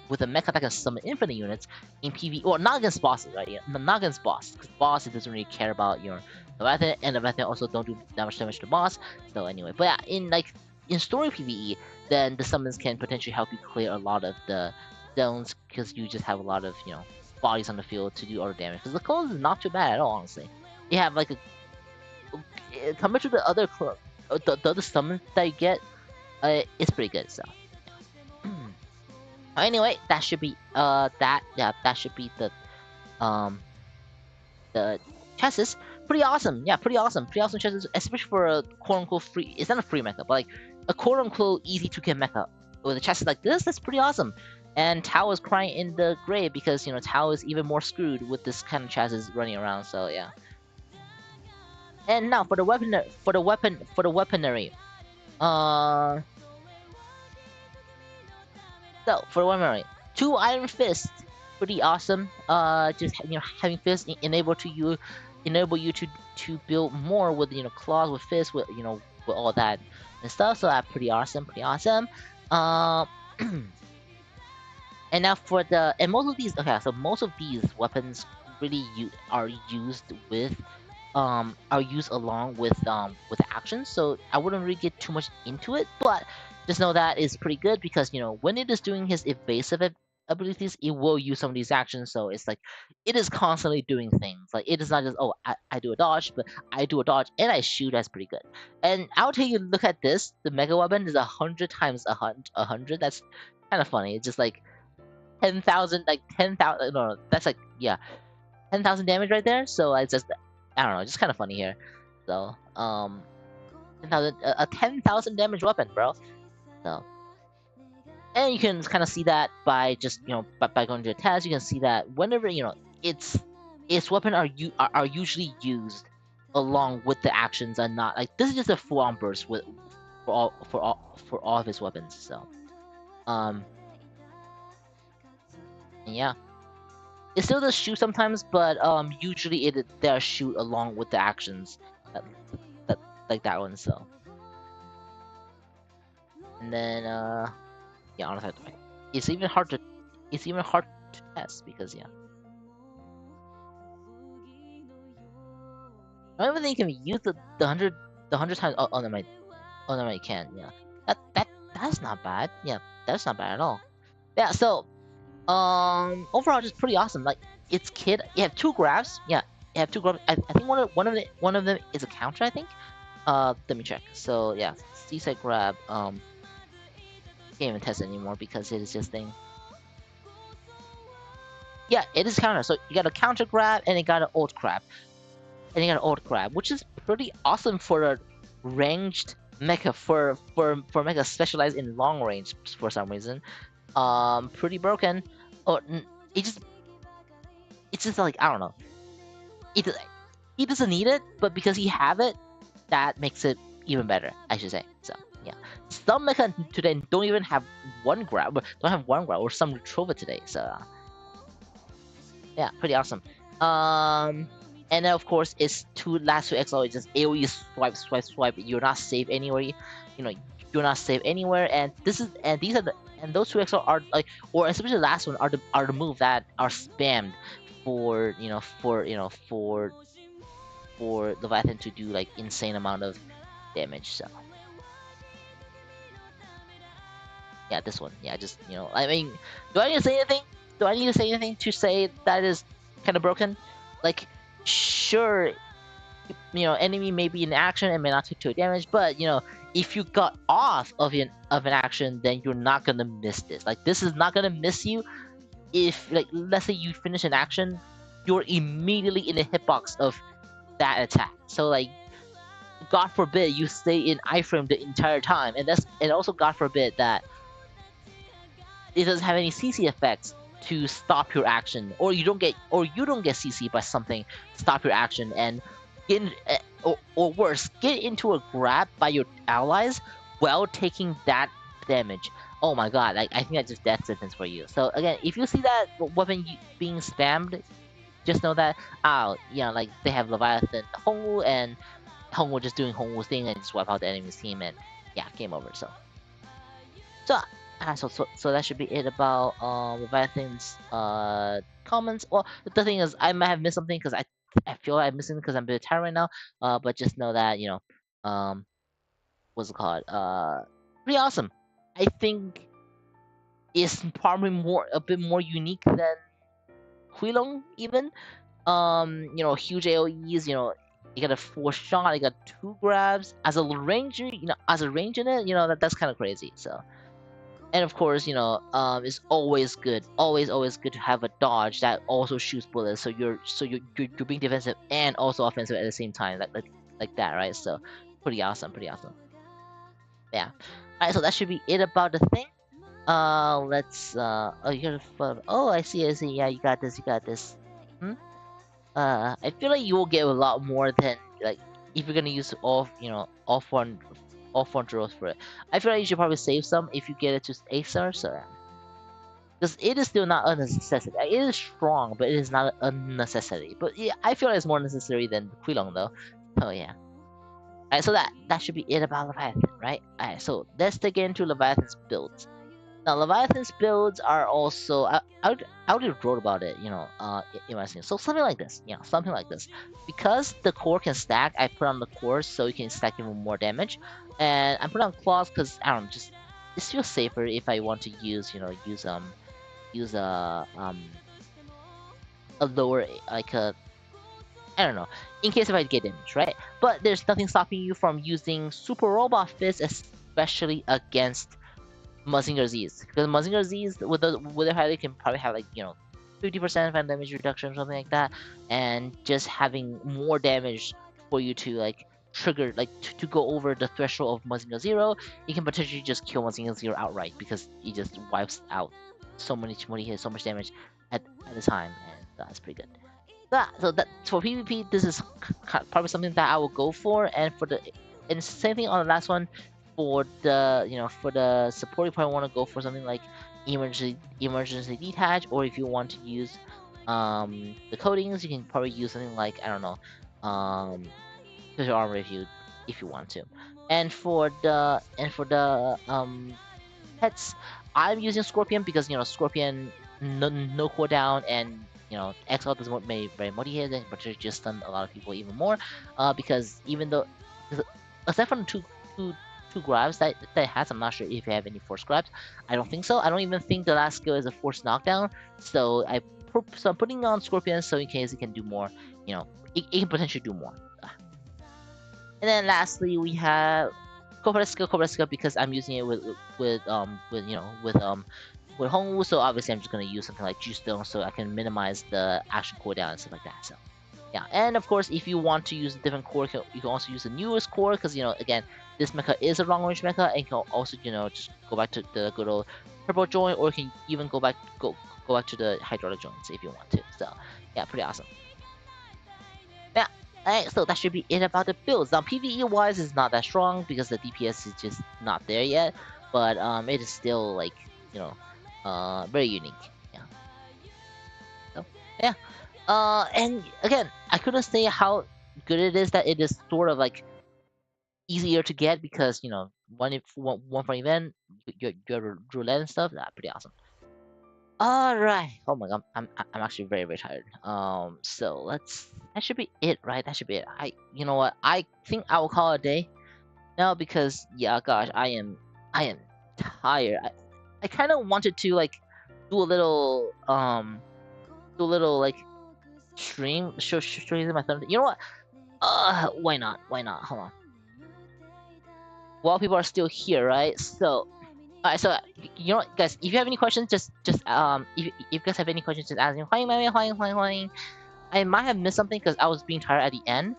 with a mecha that can summon infinite units in PvE, or not against bosses, right? Yeah, not against boss, because boss it doesn't really care about your Leviathan, and Leviathan also don't do that much damage to boss. So anyway, but yeah, in story PvE, then the summons can potentially help you clear a lot of the zones because you just have a lot of bodies on the field to do other damage. Because the clone is not too bad at all, honestly. You have like a compared to the other the other summons that you get, it's pretty good. So anyway, that should be that should be um the chassis. Pretty awesome, yeah, pretty awesome chassis, especially for a quote unquote free. It's not a free mecha, but like a quote unquote easy to get mecha with a chassis like this. That's pretty awesome. And Tao is crying in the grave because Tao is even more screwed with this kind of chassis running around. So yeah. And now for the weaponry. Uh, so for the weaponry, 2 Iron Fists, pretty awesome. Just having fists enable you to build more with claws, with fists, with with all that and stuff. So that's pretty awesome, pretty awesome. Um. And now for the most of these, okay, so most of these weapons really are used with are used along with actions. So I wouldn't really get too much into it, but just know that is pretty good because when it is doing his evasive abilities, it will use some of these actions. So it's like it is constantly doing things. Like it is not just I do a dodge, but I do a dodge and I shoot. That's pretty good. And I'll take you look at this. The mega weapon is 100 times a hundred. That's kind of funny. It's just like 10,000, like 10,000. No, that's like yeah, 10,000 damage right there. So it's just I don't know, just kind of funny here. So 10,000 a 10,000 damage weapon, bro. So and you can kind of see that by just by going to attacks. You can see that whenever its weapon are usually used along with the actions and not like this is just a full on burst with for all of his weapons. So and yeah. It still does shoot sometimes, but usually it does shoot along with the actions, that, that like that one. So, and then yeah, honestly, it's even hard to test because yeah, I don't even think you can use the hundred times. Oh no, you can. Yeah, that's not bad. Yeah, that's not bad at all. Yeah, so overall just pretty awesome. Like it's kid. You have 2 grabs. Yeah, you have 2 grabs. I think one of them is a counter. I think. Let me check. So yeah, C-side grab. Can't even test it anymore because it is just thing. Yeah, it is counter. So you got a counter grab and you got an ult grab, which is pretty awesome for a ranged mecha for mecha specialized in long range for some reason. Pretty broken. Or it just it's just like I don't know. He doesn't need it, but because he have it, that makes it even better. I should say. So yeah, some mecha today don't even have one grab, or some retrova today. So yeah, pretty awesome. Um, and then of course it's last two XL is just AoE swipe, swipe, swipe. You're not safe anywhere. You know, you're not safe anywhere. And these are the and those two XL are like, or especially the last one are the move that are spammed for for Leviathan to do like insane amount of damage. So yeah, this one. Yeah, just I mean, do I need to say anything? Do I need to say anything to say that is kind of broken? Like, sure, enemy may be in action and may not take 2 damage, but if you got off of an action, then you're not gonna miss this. Like, this is not gonna miss you. If, like, let's say you finish an action, you're immediately in the hitbox of that attack. So, like, God forbid you stay in iframe the entire time, and also God forbid that it doesn't have any CC effects to stop your action, or you don't get CC by something to stop your action, and or worse, get into a grab by your allies while taking that damage. Oh my god, like, I think that's just death sentence for you. So again, if you see that weapon being spammed, just know that, like, they have Leviathan Hongwu, and Hongwu just doing Hongwu thing and just wipe out the enemy's team, and yeah, game over. So so that should be it about Leviathan's comments. Well, the thing is, I might have missed something because I feel like I'm missing because I'm a bit tired right now. But just know that what's it called? Pretty awesome. I think it's probably a bit more unique than Kui Long even. Huge AOE's. You got a 4 shot. You got 2 grabs as a ranger. As a range in it. That's kind of crazy. So. And of course, it's always good, always good to have a dodge that also shoots bullets. So you're being defensive and also offensive at the same time, like that, right? So pretty awesome, pretty awesome. Yeah. Alright, so that should be it about the thing. Let's oh, you got a oh, I see, I see. Yeah, you got this, you got this. Hmm? I feel like you will get a lot more than, like, if you're gonna use all four draws for it. I feel like you should probably save some if you get it to 8 stars. So because it is still not a necessity. It is strong, but it is not a necessity. But yeah, I feel like it's more necessary than Kui Long though. So yeah. Alright, so that should be it about Leviathan, right? Alright, so let's dig into Leviathan's builds. Now, Leviathan's builds are also I already wrote about it, in my scene. So something like this, something like this. Because the core can stack, I put on the core so you can stack even more damage, and I put on claws because I don't know, just it feels safer if I want to use a lower, like a, I don't know, in case if I get damage, right? But there's nothing stopping you from using Super Robot Fist, especially against Mazinger Z's, because Mazinger Z's with their highlight can probably have, like, 50% fan damage reduction or something like that, and just having more damage for you to, like, trigger, like, to go over the threshold of Mazinger Zero. You can potentially just kill Mazinger Zero outright because he just wipes out so many hits, so much damage at a time, and that's pretty good. So for PvP, this is probably something that I will go for, and same thing on the last one. For the for the support, you probably want to go for something like emergency detach, or if you want to use the coatings, you can probably use something like, I don't know, special armor if you want to. And for the pets, I'm using Scorpion because Scorpion no cooldown, and XL doesn't want very multi hit, but it just stun a lot of people even more. Because even though, because aside from two grabs that it has, I'm not sure if you have any force grabs. I don't think so. I don't even think the last skill is a force knockdown. So I'm putting on Scorpion so in case it can do more. It can potentially do more. And then lastly, we have Cobra skill because I'm using it with Hongwu, so obviously I'm just gonna use something like Juice Stone so I can minimize the action cooldown and stuff like that. So yeah, and of course, if you want to use a different core, you can also use the newest core because again, this mecha is a long range mecha, and you can also just go back to the good old purple joint, or you can even go back to the hydraulic joints if you want to. So yeah, pretty awesome. Yeah. Alright, so that should be it about the builds. Now, PvE wise, is not that strong because the DPS is just not there yet, but it is still, like, very unique. Yeah. So yeah. And again, I couldn't say how good it is that it is sort of like easier to get because one for event, your roulette and stuff. That's pretty awesome. All right. Oh my god, I'm actually very very tired. So that should be it, right? That should be it. You know what? I think I will call it a day now because yeah, gosh, I am tired. I kind of wanted to like do a little like stream show my thunder. You know what? Why not? Why not? Hold on. While people are still here, right? So, alright. So, you know what, guys? If you have any questions, if you guys have any questions, just ask me. 欢迎，欢迎，欢迎，欢迎。I might have missed something because I was being tired at the end.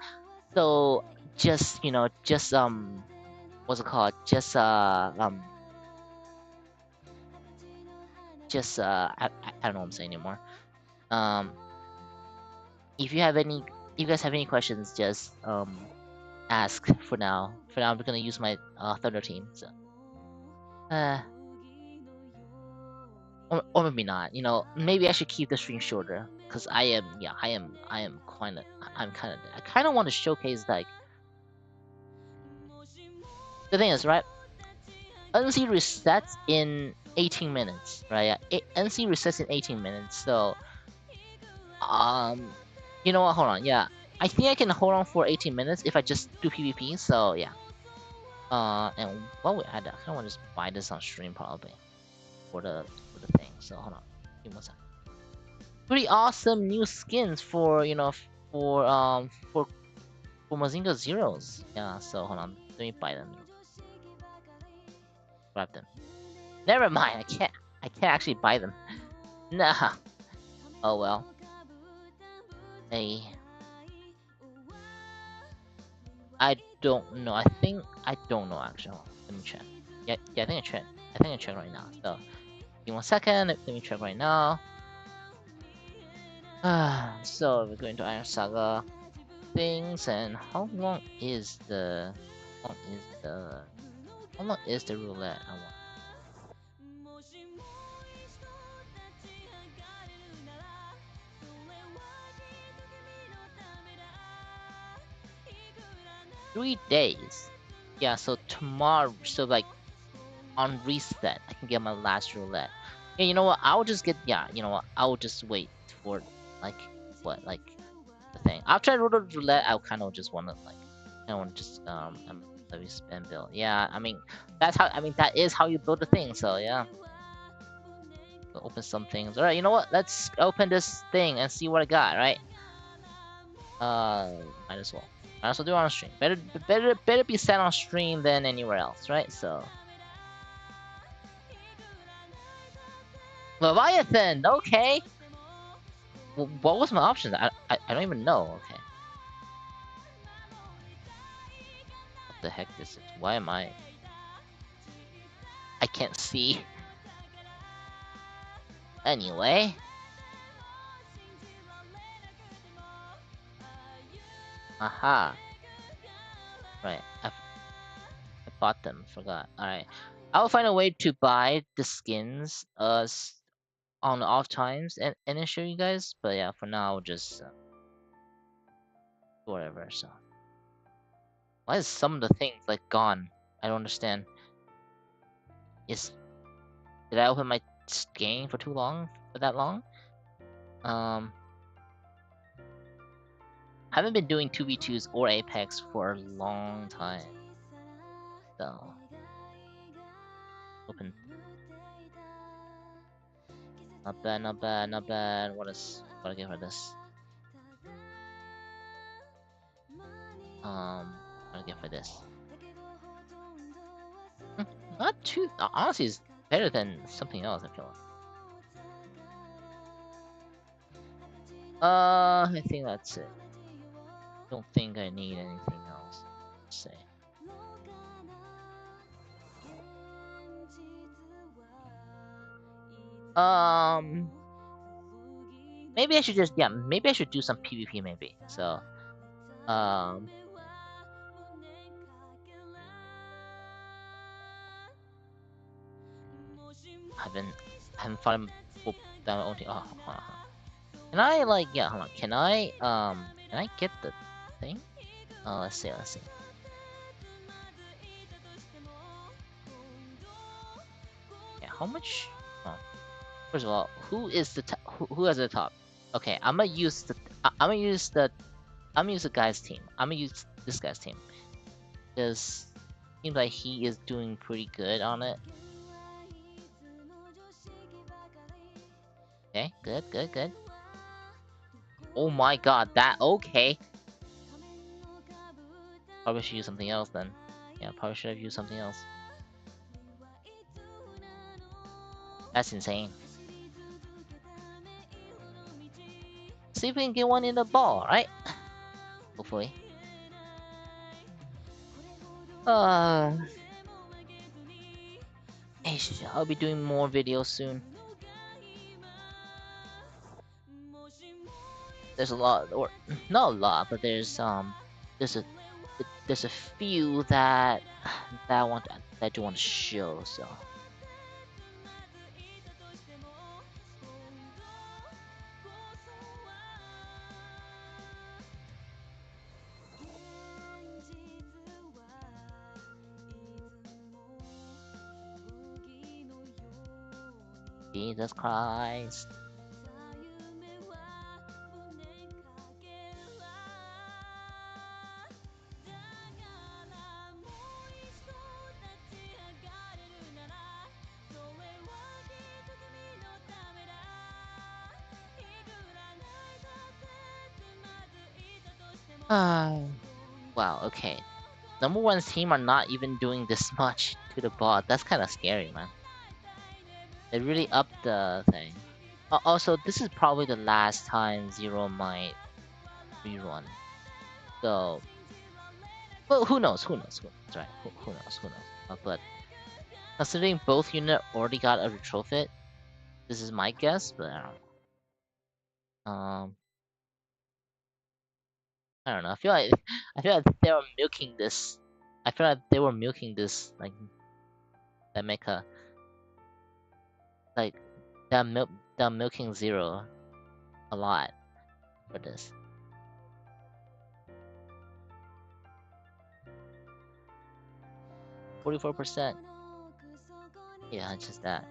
So, what's it called? I don't know what I'm saying anymore. Um, if you have any, if you guys have any questions, just ask for now. For now, I'm gonna use my Thunder team. So, uh, or maybe not. You know, maybe I should keep the stream shorter because I kind of want to showcase like the thing is right. NC resets in 18 minutes, right? Yeah, NC resets in 18 minutes. So, you know what? Hold on. Yeah, I think I can hold on for 18 minutes if I just do PvP. So yeah. And while we're at that, I kind of want to just buy this on stream probably for the thing. So hold on, give me one second. Pretty awesome new skins for for for Mazinga Zeros. Yeah. So hold on, let me buy them. Grab them. Never mind. I can't actually buy them. Nah. Oh well. Hey. I don't know. I don't know actually. Let me check. Yeah. I think I checked. I think I checked right now. So, give me one second. Let me check right now. So we're going to Iron Saga things, and how long is the how long is the roulette? I want 3 days. Yeah, so tomorrow, so like on reset, I can get my last roulette. Yeah, you know what? I will just get. Yeah, you know what? I will just wait for like like the thing. After I roll the roulette, I kind of just want to like, I want to just let me spend build. Yeah, I mean that is how you build the thing. So yeah, open some things. All right, you know what? Let's open this thing and see what I got. Right? Might as well. Might as well do it on stream. Better be set on stream than anywhere else, right? So Leviathan. Okay. Well, what was my option? I don't even know. Okay. What the heck is it? Why am I? I can't see. Anyway. Aha. Right. I bought them. Forgot. Alright. I will find a way to buy the skins on the off times and then show you guys. But yeah, for now, I'll just whatever. So why is some of the things like gone? I don't understand. Is did I open my game for too long? For that long? I haven't been doing 2v2s or Apex for a long time. So open. Not bad, not bad, not bad. What I give her this? What I give her this? Not too. Honestly, it's better than something else. I feel like. I think that's it. Don't think I need anything else. Let's say. Maybe I should just maybe I should do some PvP maybe. So, haven't found that my own thing. Oh, hold on. Can I like yeah? Hold on. Can I get the thing? Let's see. Let's see. Yeah. How much? Oh, first of all, who is the who has the top? Okay, I'm gonna use the I'm gonna use the I'm gonna use the guy's team. I'm gonna use this guy's team because seems like he is doing pretty good on it. Okay, good, good, good. Oh my god, that okay. Probably should use something else then. Yeah, probably should have used something else. That's insane. See if we can get one in the ball, right? Hopefully. Uh, I'll be doing more videos soon. There's a lot, or not a lot, but there's a there's a few that that I do want to show. So Jesus Christ. Wow. Okay. Number one's team are not even doing this much to the bot. That's kind of scary, man. They really upped the thing. Also, this is probably the last time Zero might rerun. So, well, who knows? Who knows? Who knows? Right? Who knows? Who knows? But considering both unit already got a retrofit, this is my guess. But I don't know. I don't know. I feel like they were milking this. I feel like they were milking this like that mecha like they're milking Zero a lot for this. 44%. Yeah, it's just that.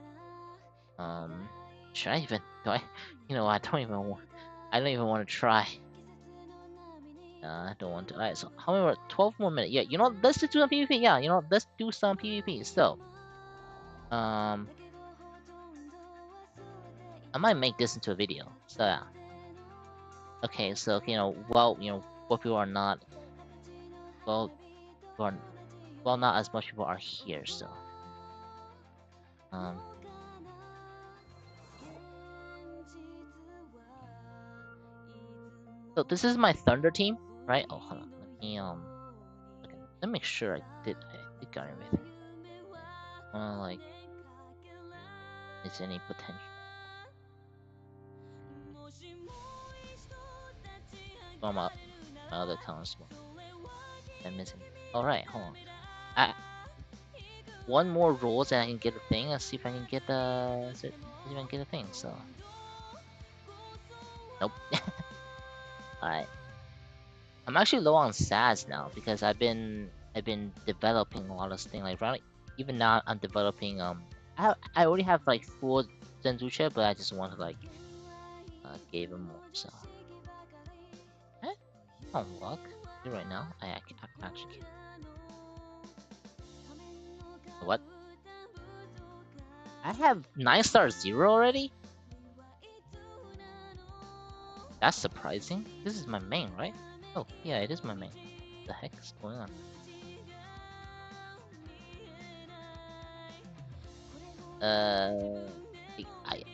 Should I even do I? You know, I don't even want. I don't even want to try. I don't want to. Alright, so how many more? 12 more minutes. Yeah, you know, let's just do some PvP. Yeah, you know, let's do some PvP. So, um, I might make this into a video. So yeah. Okay, so you know, what people are not, well, who are, well, not as much people are here. So, um, so this is my Thunder team, right? Oh, hold on. Okay, let me make sure I got everything. Like, is any potential? Oh, my other account is one. I'm missing. All right, hold on. I one more rolls and I can get a thing. Let's see if I can get the. See if I can get a thing. So, nope. All right. I'm actually low on sads now because I've been developing a lot of things. Like right, even now I'm developing. I already have like full Zenzucha, but I just want to like give him more. So, eh? Unlock right now. I actually can't. What? I have 9-star 0 already? That's surprising. This is my main, right? Oh, yeah, it is my main. What the heck is going on?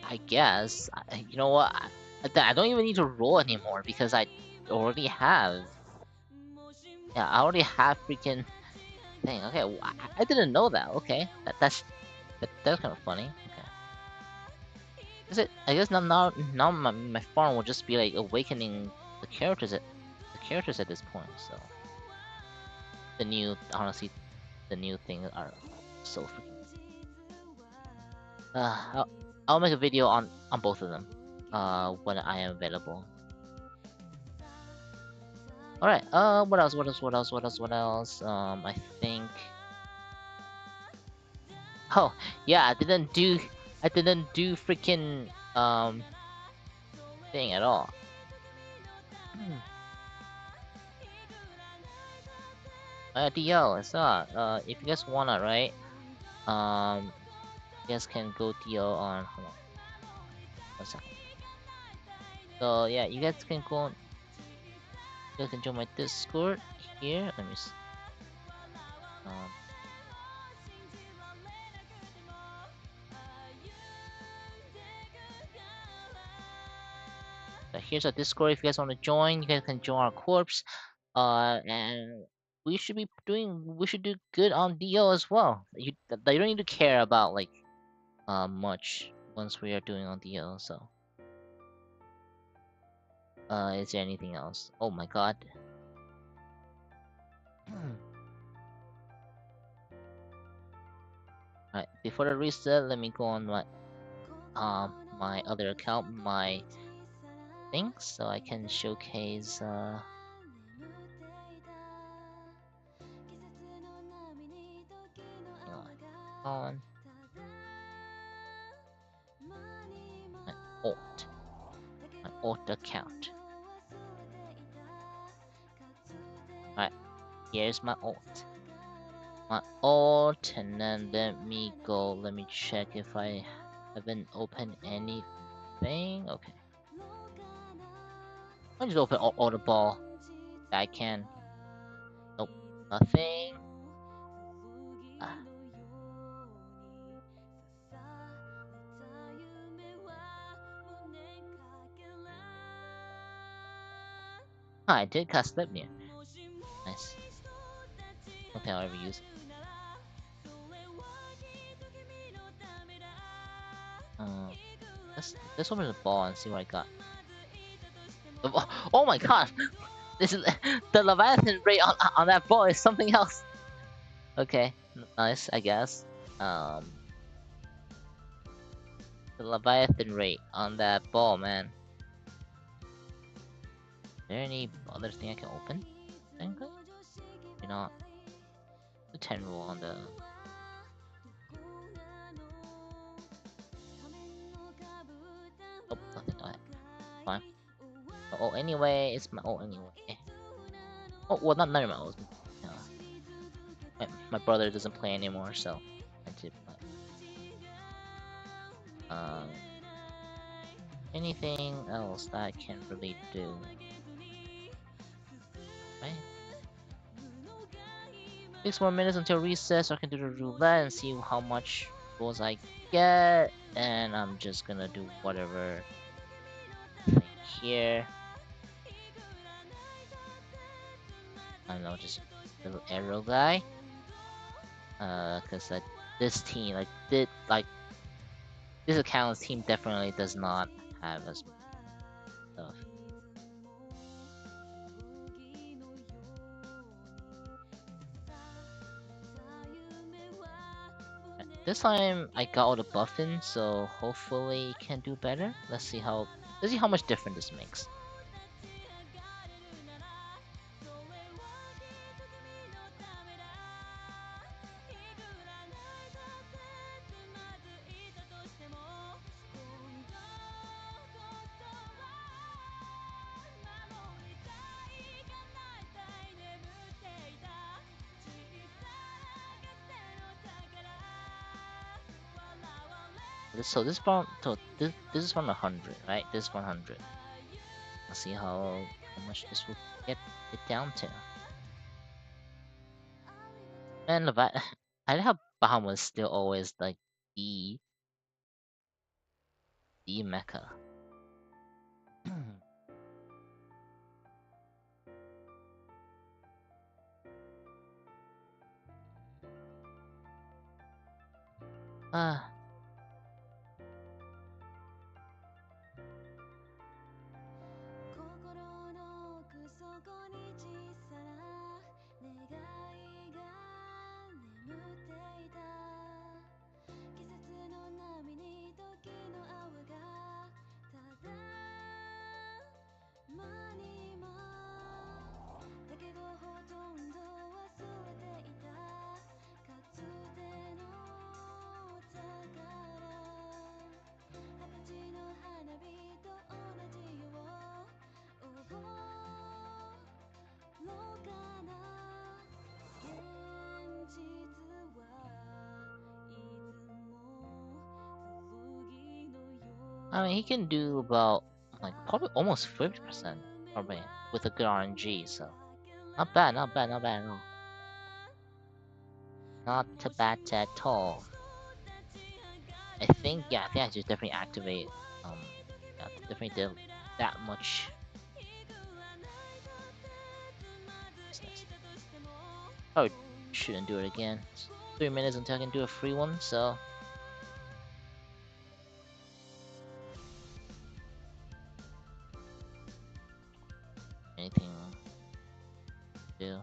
I guess. You know what? I don't even need to roll anymore because I already have. Yeah, I already have freaking thing. Okay, I didn't know that. Okay, that's kind of funny. Okay. Is it? I guess now my farm will just be like awakening the characters at this point. So honestly, the new things are so freaking. I'll make a video on both of them. when I am available. All right. What else? What else? What else? What else? What else? I think. Oh, yeah. I didn't do freaking thing at all. DL. It's not. If you guys wanna, right? You guys can go DL on. Hold on. 1 second. So yeah, you guys can go. You guys can join my Discord here. Let me. Um. So here's our Discord. If you guys want to join, you guys can join our corpse. And we should be doing. We should do good on DL as well. You don't need to care about like much once we are doing on DL. So is there anything else? Oh my god. Alright, before the reset, let me go on my other account, my things, so I can showcase on my alt account. Alright, here's my alt. And then let me check if I haven't opened anything. Okay. I'll just open all the ball that I can. Nope, nothing. Ah. I did cast Sleipnir. Nice. Okay, I'll ever use it. Let's open the ball and see what I got. Oh my god! This is the Leviathan rate on that ball is something else. Okay, nice, I guess. The Leviathan rate on that ball, man. Is there any other thing I can open? Maybe not. The 10 roll on the. Oh, nothing. Alright, fine. Oh, anyway, it's my anyway. Oh, well, not none of my O's. My brother doesn't play anymore, so I did play. Anything else that I can really do? Right? 6 more minutes until recess, so I can do the roulette and see how much rolls I get. And I'm just gonna do whatever thing here. I don't know, just little arrow guy. Cause this team, this account's team definitely does not have as much stuff. This time I got all the buffing, so hopefully it can do better. Let's see how much difference this makes. So this is 100, right? This is 100. Let's see how much this will get it down to. And I have Bahamut still always like the Mecha. Ah. I mean, he can do about like probably almost 50%, probably with a good RNG. So not bad, not bad, not bad at all. Not too bad at all. I think I should definitely activate. Yeah, definitely did that much. It's nice. Oh, shouldn't do it again. It's 3 minutes until I can do a free one. So anything to do.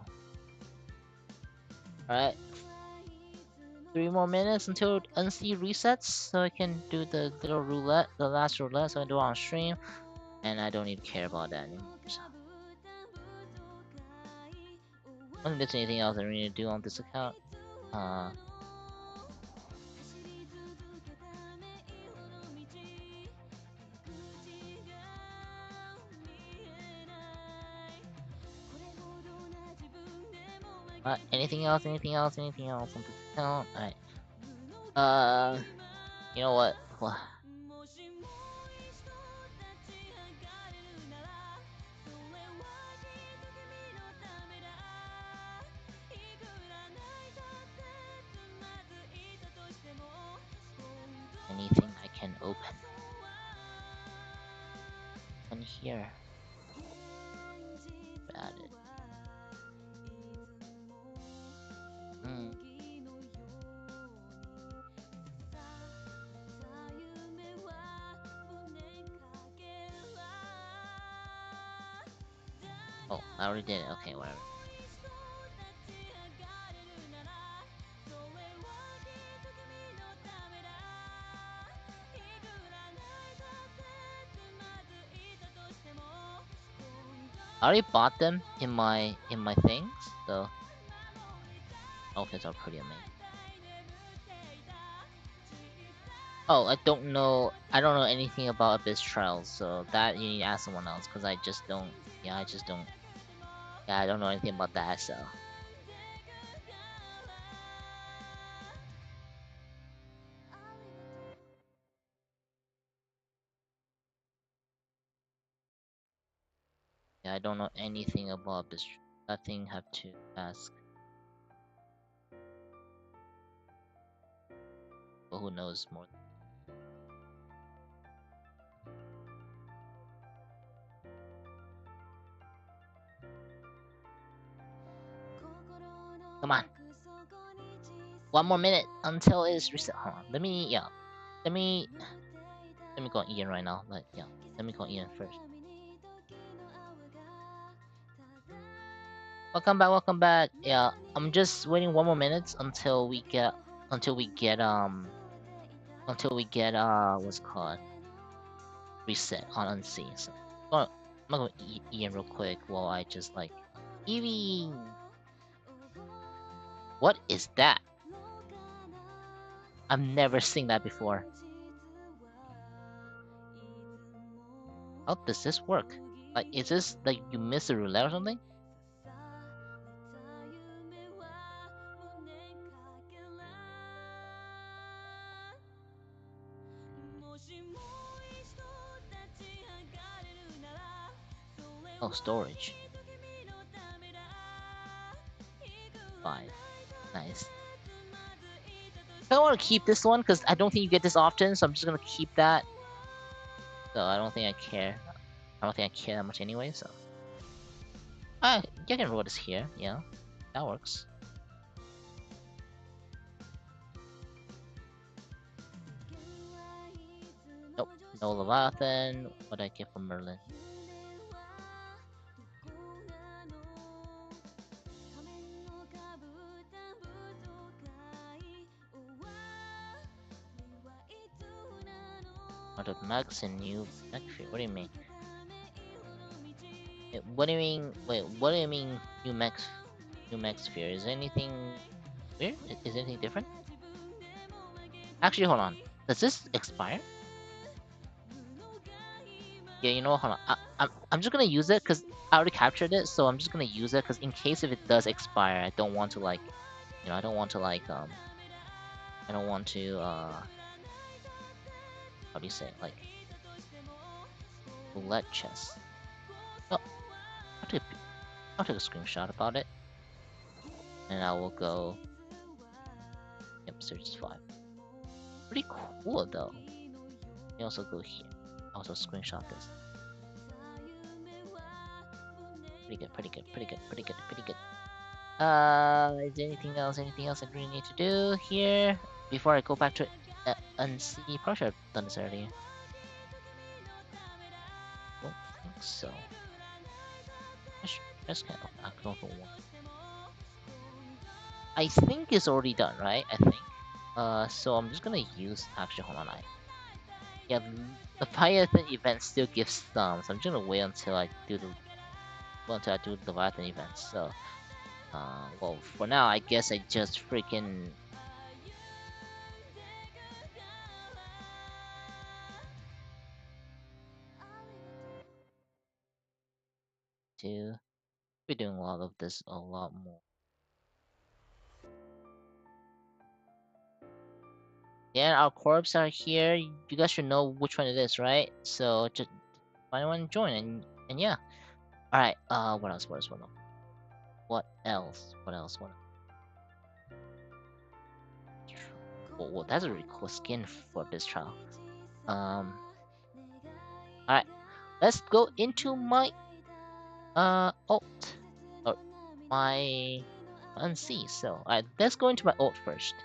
All right. 3 more minutes until NC resets, so I can do the little roulette, the last roulette, so I do it on stream, and I don't need to care about that anymore. So. I don't think there's anything else I really need to do on this account. Anything else? Anything else? Anything else on this account? Alright. You know what? Well, anything I can open. And here. Add it. Oh, I already did it. Okay, whatever. I already bought them in my things, so outfits are pretty amazing. Oh, I don't know anything about Abyss Trials, so that you need to ask someone else, because I just don't. Yeah, I just don't. Yeah, I don't know anything about that, so. Yeah, I don't know anything about this. Nothing have to ask. But who knows more? Come on. 1 more minute until it's reset. Hold on. Let me call Ian right now. But yeah, let me call Ian first. Welcome back, welcome back. Yeah, I'm just waiting 1 more minute until we get what's it called, reset on unseen. So I'm gonna Ian real quick while I just like Evie. What is that? I've never seen that before. How does this work? Like, is this like you miss a roulette or something? Oh, storage. 5. Nice. I want to keep this one because I don't think you get this often, so I'm just gonna keep that. So I don't think I care. I don't think I care that much anyway, so. You can roll this here, yeah. That works. Nope, no Leviathan. What did I get from Merlin? Out of Max and new Mech Fear. What do you mean? What do you mean? Wait, what do you mean new Mech Sphere? Is anything weird? Is anything different? Actually, hold on. Does this expire? Yeah, you know, hold on. I'm just gonna use it because I already captured it, so I'm just gonna use it because in case if it does expire, I don't want to like, I don't want to like I don't want to how do you say it? Like Roulette chess. Oh, I'll take, I'll take a screenshot about it. And I will go. Yep, search 5. Pretty cool though. You also go here. Also screenshot this. Pretty good, pretty good, pretty good, pretty good, pretty good. Is there anything else? Anything else I really need to do here before I go back to unsee? Probably should have done this earlier. Don't think so. Just kind of act over one. I think it's already done, right? I think. So I'm just gonna use. Actually, hold on. Yeah, the Leviathan event still gives some, so I'm just gonna wait until I do the Leviathan event. So, well, for now, I guess I just freaking to be doing a lot of this a lot more. Yeah, our corps are here. You guys should know which one it is, right? So just find one, join, and yeah. All right. What else? What else? What else? What else? What else? What? Well, that's a really cool skin for this trial. All right. Let's go into my alt. Or my unsee. So alright, let's go into my alt first.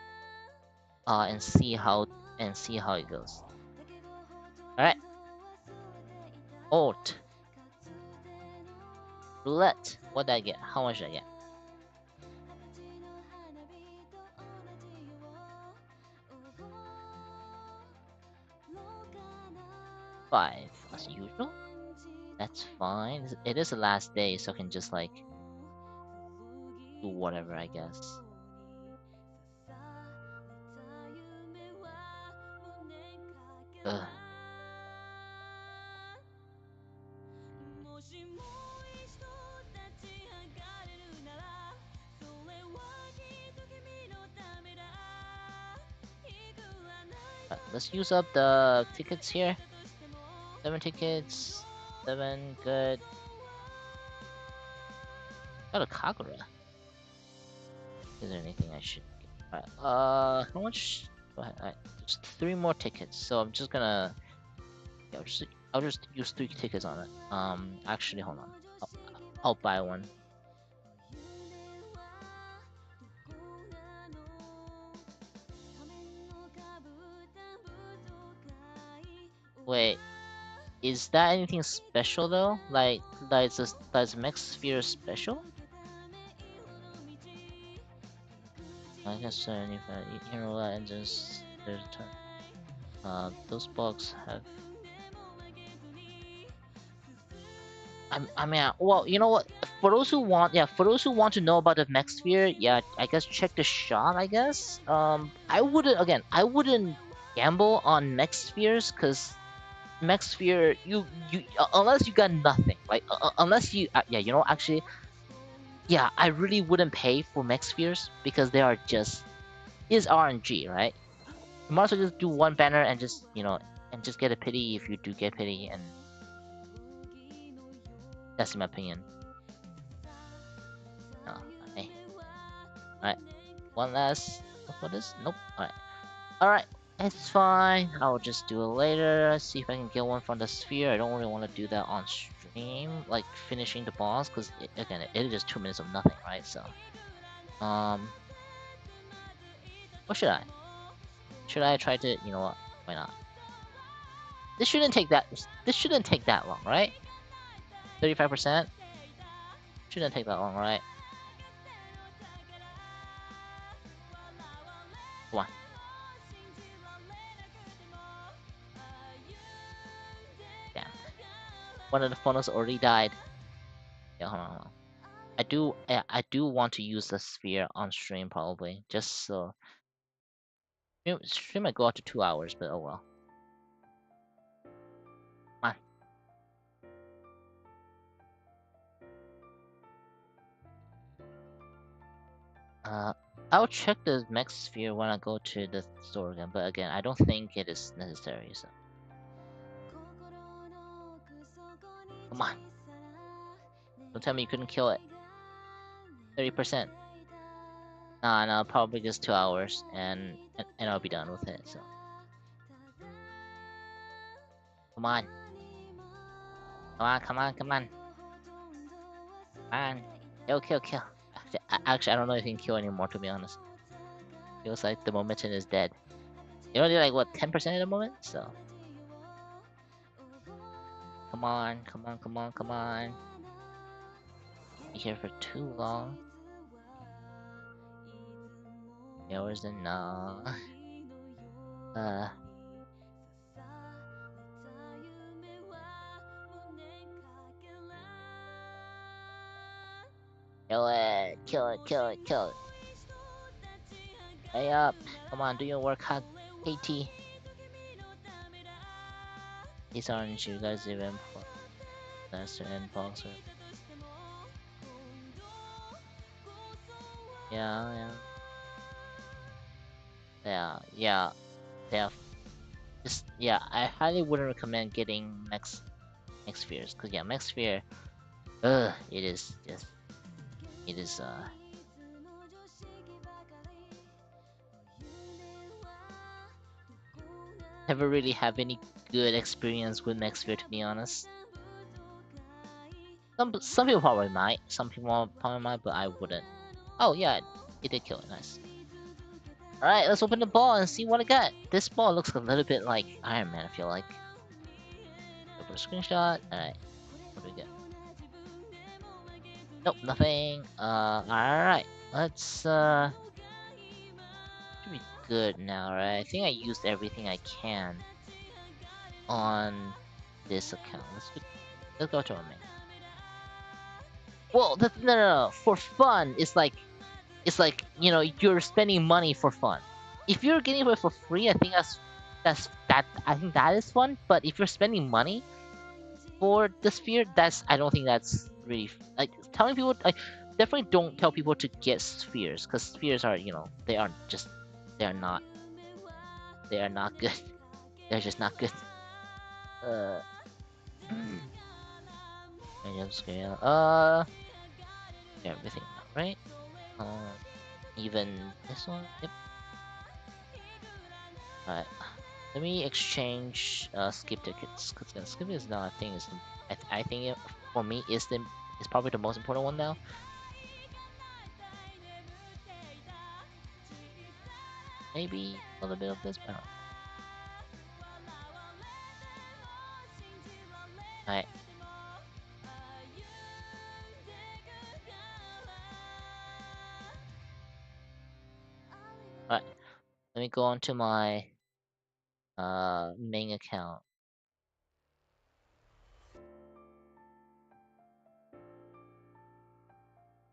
And see how it goes. Alright. Alt. Roulette. What did I get? How much did I get? 5 as usual. That's fine. It is the last day, so I can just like do whatever, I guess. Ugh. Let's use up the tickets here. 7 tickets. 7, good. Got a Kagura. Is there anything I should get? Alright, how much? Go ahead. Alright, just 3 more tickets. So I'm just gonna. Yeah, I'll just use 3 tickets on it. Actually, hold on. I'll buy one. Wait, is that anything special though? Like, is Mech Sphere special? I guess if hero engines, there's a turn. Those bugs have. I mean, well, you know what? For those who want, yeah, for those who want to know about the Mech Sphere, yeah, I guess check the shop. I guess. I wouldn't gamble on Mech Spheres because Mech Sphere, unless you got nothing, right? Unless you, yeah, you know, actually, yeah, I really wouldn't pay for Mech Spheres because they are just is RNG, right? You might as well just do one banner and just and just get a pity if you do get pity, and that's in my opinion. Oh, okay. Alright, one last. What is? Nope. Alright, it's fine. I'll just do it later. See if I can get one from the sphere. I don't really want to do that on stream, like finishing the boss, because again, it is just 2 minutes of nothing, right? So, what should I? Should I try to? You know what? Why not? This shouldn't take that. This shouldn't take that long, right? 35%. Shouldn't take that long, right? Come on. Damn. One of the funnels already died. Yeah, hold on, hold on. I do want to use the sphere on stream probably, just so. Stream might go out to 2 hours, but oh well. Come on. I'll check the Mech Sphere when I go to the store again, but again, I don't think it is necessary. So. Come on. Don't tell me you couldn't kill it. 30%. Nah, probably just 2 hours, and I'll be done with it. So come on, come on. Kill. Actually, I don't know if you can kill anymore. To be honest, feels like the momentum is dead. You only like what 10% at the moment. So come on. Be here for too long. Hours enough. Kill it. Hey up. Come on, do your work, KT. These aren't you guys even faster and boxer. Yeah. Just I highly wouldn't recommend getting Mech Spheres, cause Mech Sphere, it is never really have any good experience with Mech Sphere, to be honest. Some people probably might, but I wouldn't. Oh yeah, it did kill it. Nice. All right, let's open the ball and see what I got. This ball looks a little bit like Iron Man. I feel like. Open a screenshot. All right, what do we get? Nope, nothing. All right, let's should be good now, right? I think I used everything I can on this account. Let's go to our main. Well, no. For fun, it's like you're spending money for fun. If you're getting it for free, I think I think that is fun. But if you're spending money for the sphere, I don't think that's really like telling people. Like, definitely don't tell people to get spheres, because spheres are they are not good. They're just not good. Medium scale. Everything right? Even this one. Yep. Alright. Let me exchange skip tickets, because skip is not a thing. I think for me is probably the most important one now. Maybe a little bit of this, but alright. Alright. Let me go on to my main account.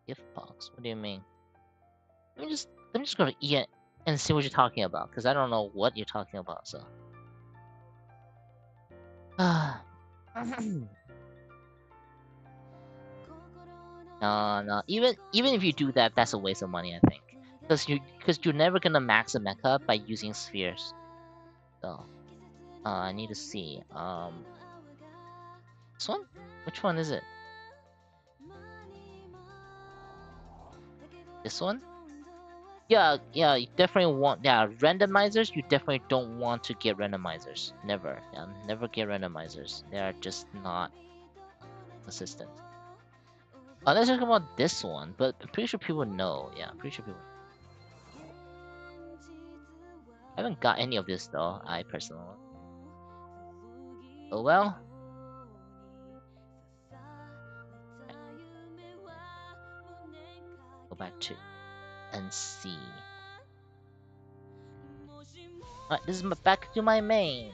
Gift box. What do you mean? Let me just go to Ian and see what you're talking about, because I don't know what you're talking about. So. No. Even if you do that, that's a waste of money, I think. Because you're never gonna max a mecha by using spheres. So, I need to see. This one? Which one is it? This one? Yeah. You definitely want. Yeah, randomizers. You definitely don't want to get randomizers. Never. Yeah, never get randomizers. They are just not consistent. Let's talk about this one, but I'm pretty sure people know. Yeah, I'm pretty sure people. I haven't got any of this though, I personally. Oh well. Go back to NC. Alright, this is back to my main.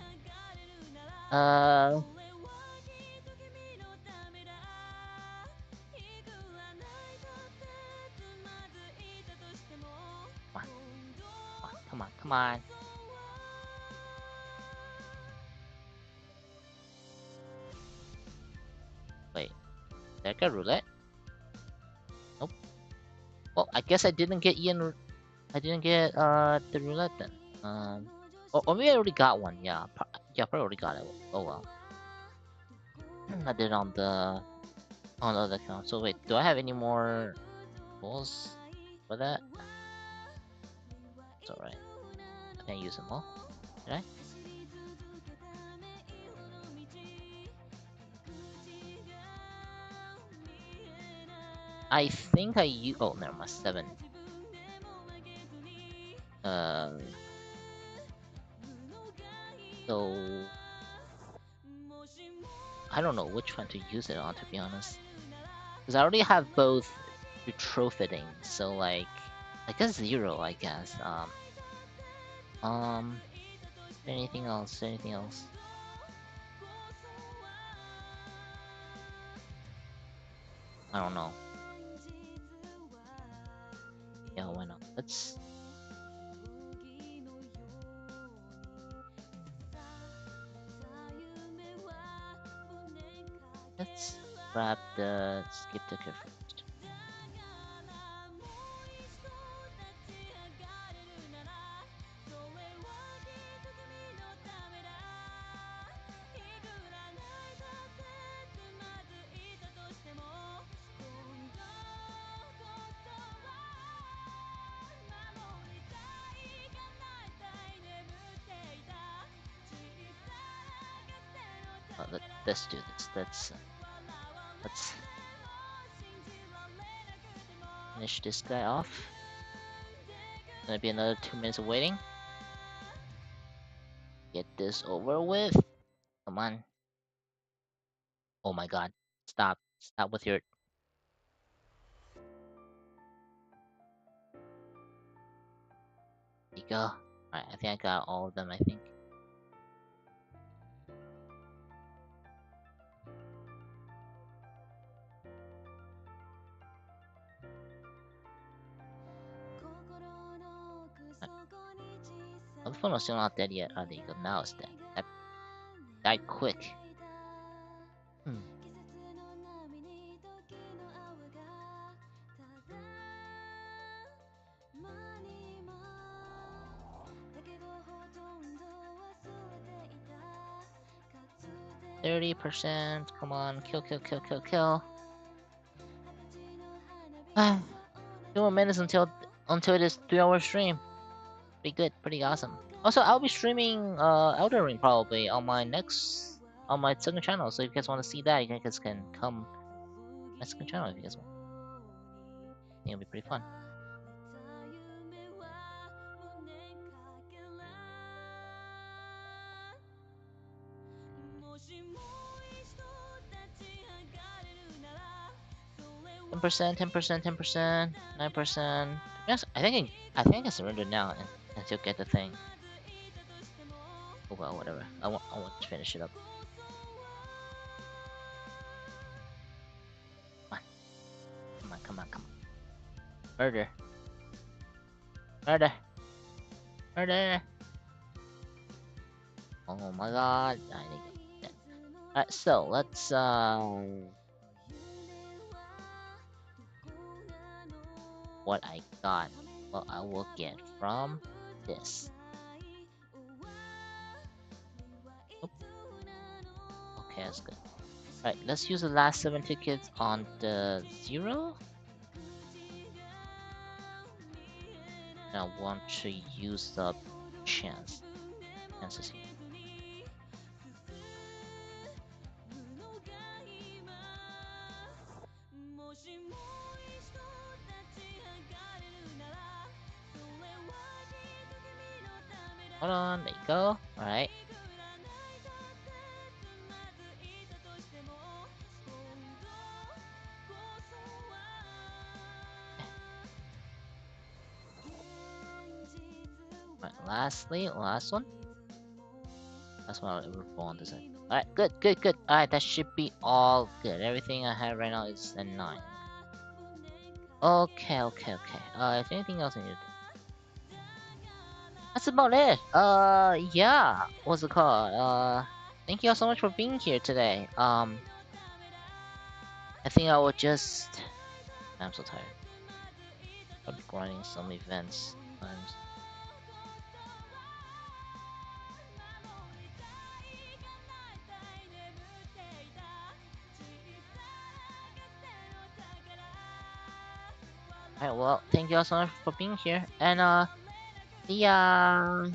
Come on. Wait, did I get roulette? Nope. Well, I guess I didn't get I didn't get the roulette then. Or maybe I already got one. Yeah, probably already got it. Oh well. I did on the other account. So wait, do I have any more tools for that? It's alright. I can't use them all. Did I? I think I use. Oh, never mind. 7. Uh, so I don't know which one to use it on, to be honest. Because I already have both betrothed, so like I guess 0, I guess. Um anything else? Anything else? I don't know. Yeah, why not? Let's grab the skip ticker first. Let's do this. Let's finish this guy off. Gonna be another 2 minutes of waiting. Get this over with. Come on. Oh my god. Stop. Stop with your. There you go. Alright, I think I got all of them, I think. Oh, the phone was still not dead yet. Oh, there you go. Now it's dead. That died quick. Hmm. %. Come on. Kill, kill, kill, kill, kill. 2 more minutes until it is 3-hour stream. Pretty good. Pretty awesome. Also, I'll be streaming Elder Ring probably on my second channel. So if you guys want to see that, you guys can come my second channel if you guys want. I think it'll be pretty fun. %, 10%, 10%, 9%. Yes, I think I surrender now until get the thing. Oh well, whatever. I want to finish it up. Come on, come on, come on. Murder. Murder. Murder. Oh my god. I need to get that. Alright, so let's what I got. What I will get from this. Oop. Okay, that's good. Alright, let's use the last 7 tickets on the 0. And I want to use up chances here. Hold on, there you go. Alright. Alright, lastly, last one. That's what I'll ever fall on this end. Alright, good, good, good. Alright, that should be all good. Everything I have right now is a 9. Okay, okay, okay. Is there anything else I need to do? That's about it. Yeah. What's it called? Thank you all so much for being here today. I think I will just. I'm so tired. I'll be grinding some events. Sometimes. All right, well, thank you all so much for being here. And, see ya.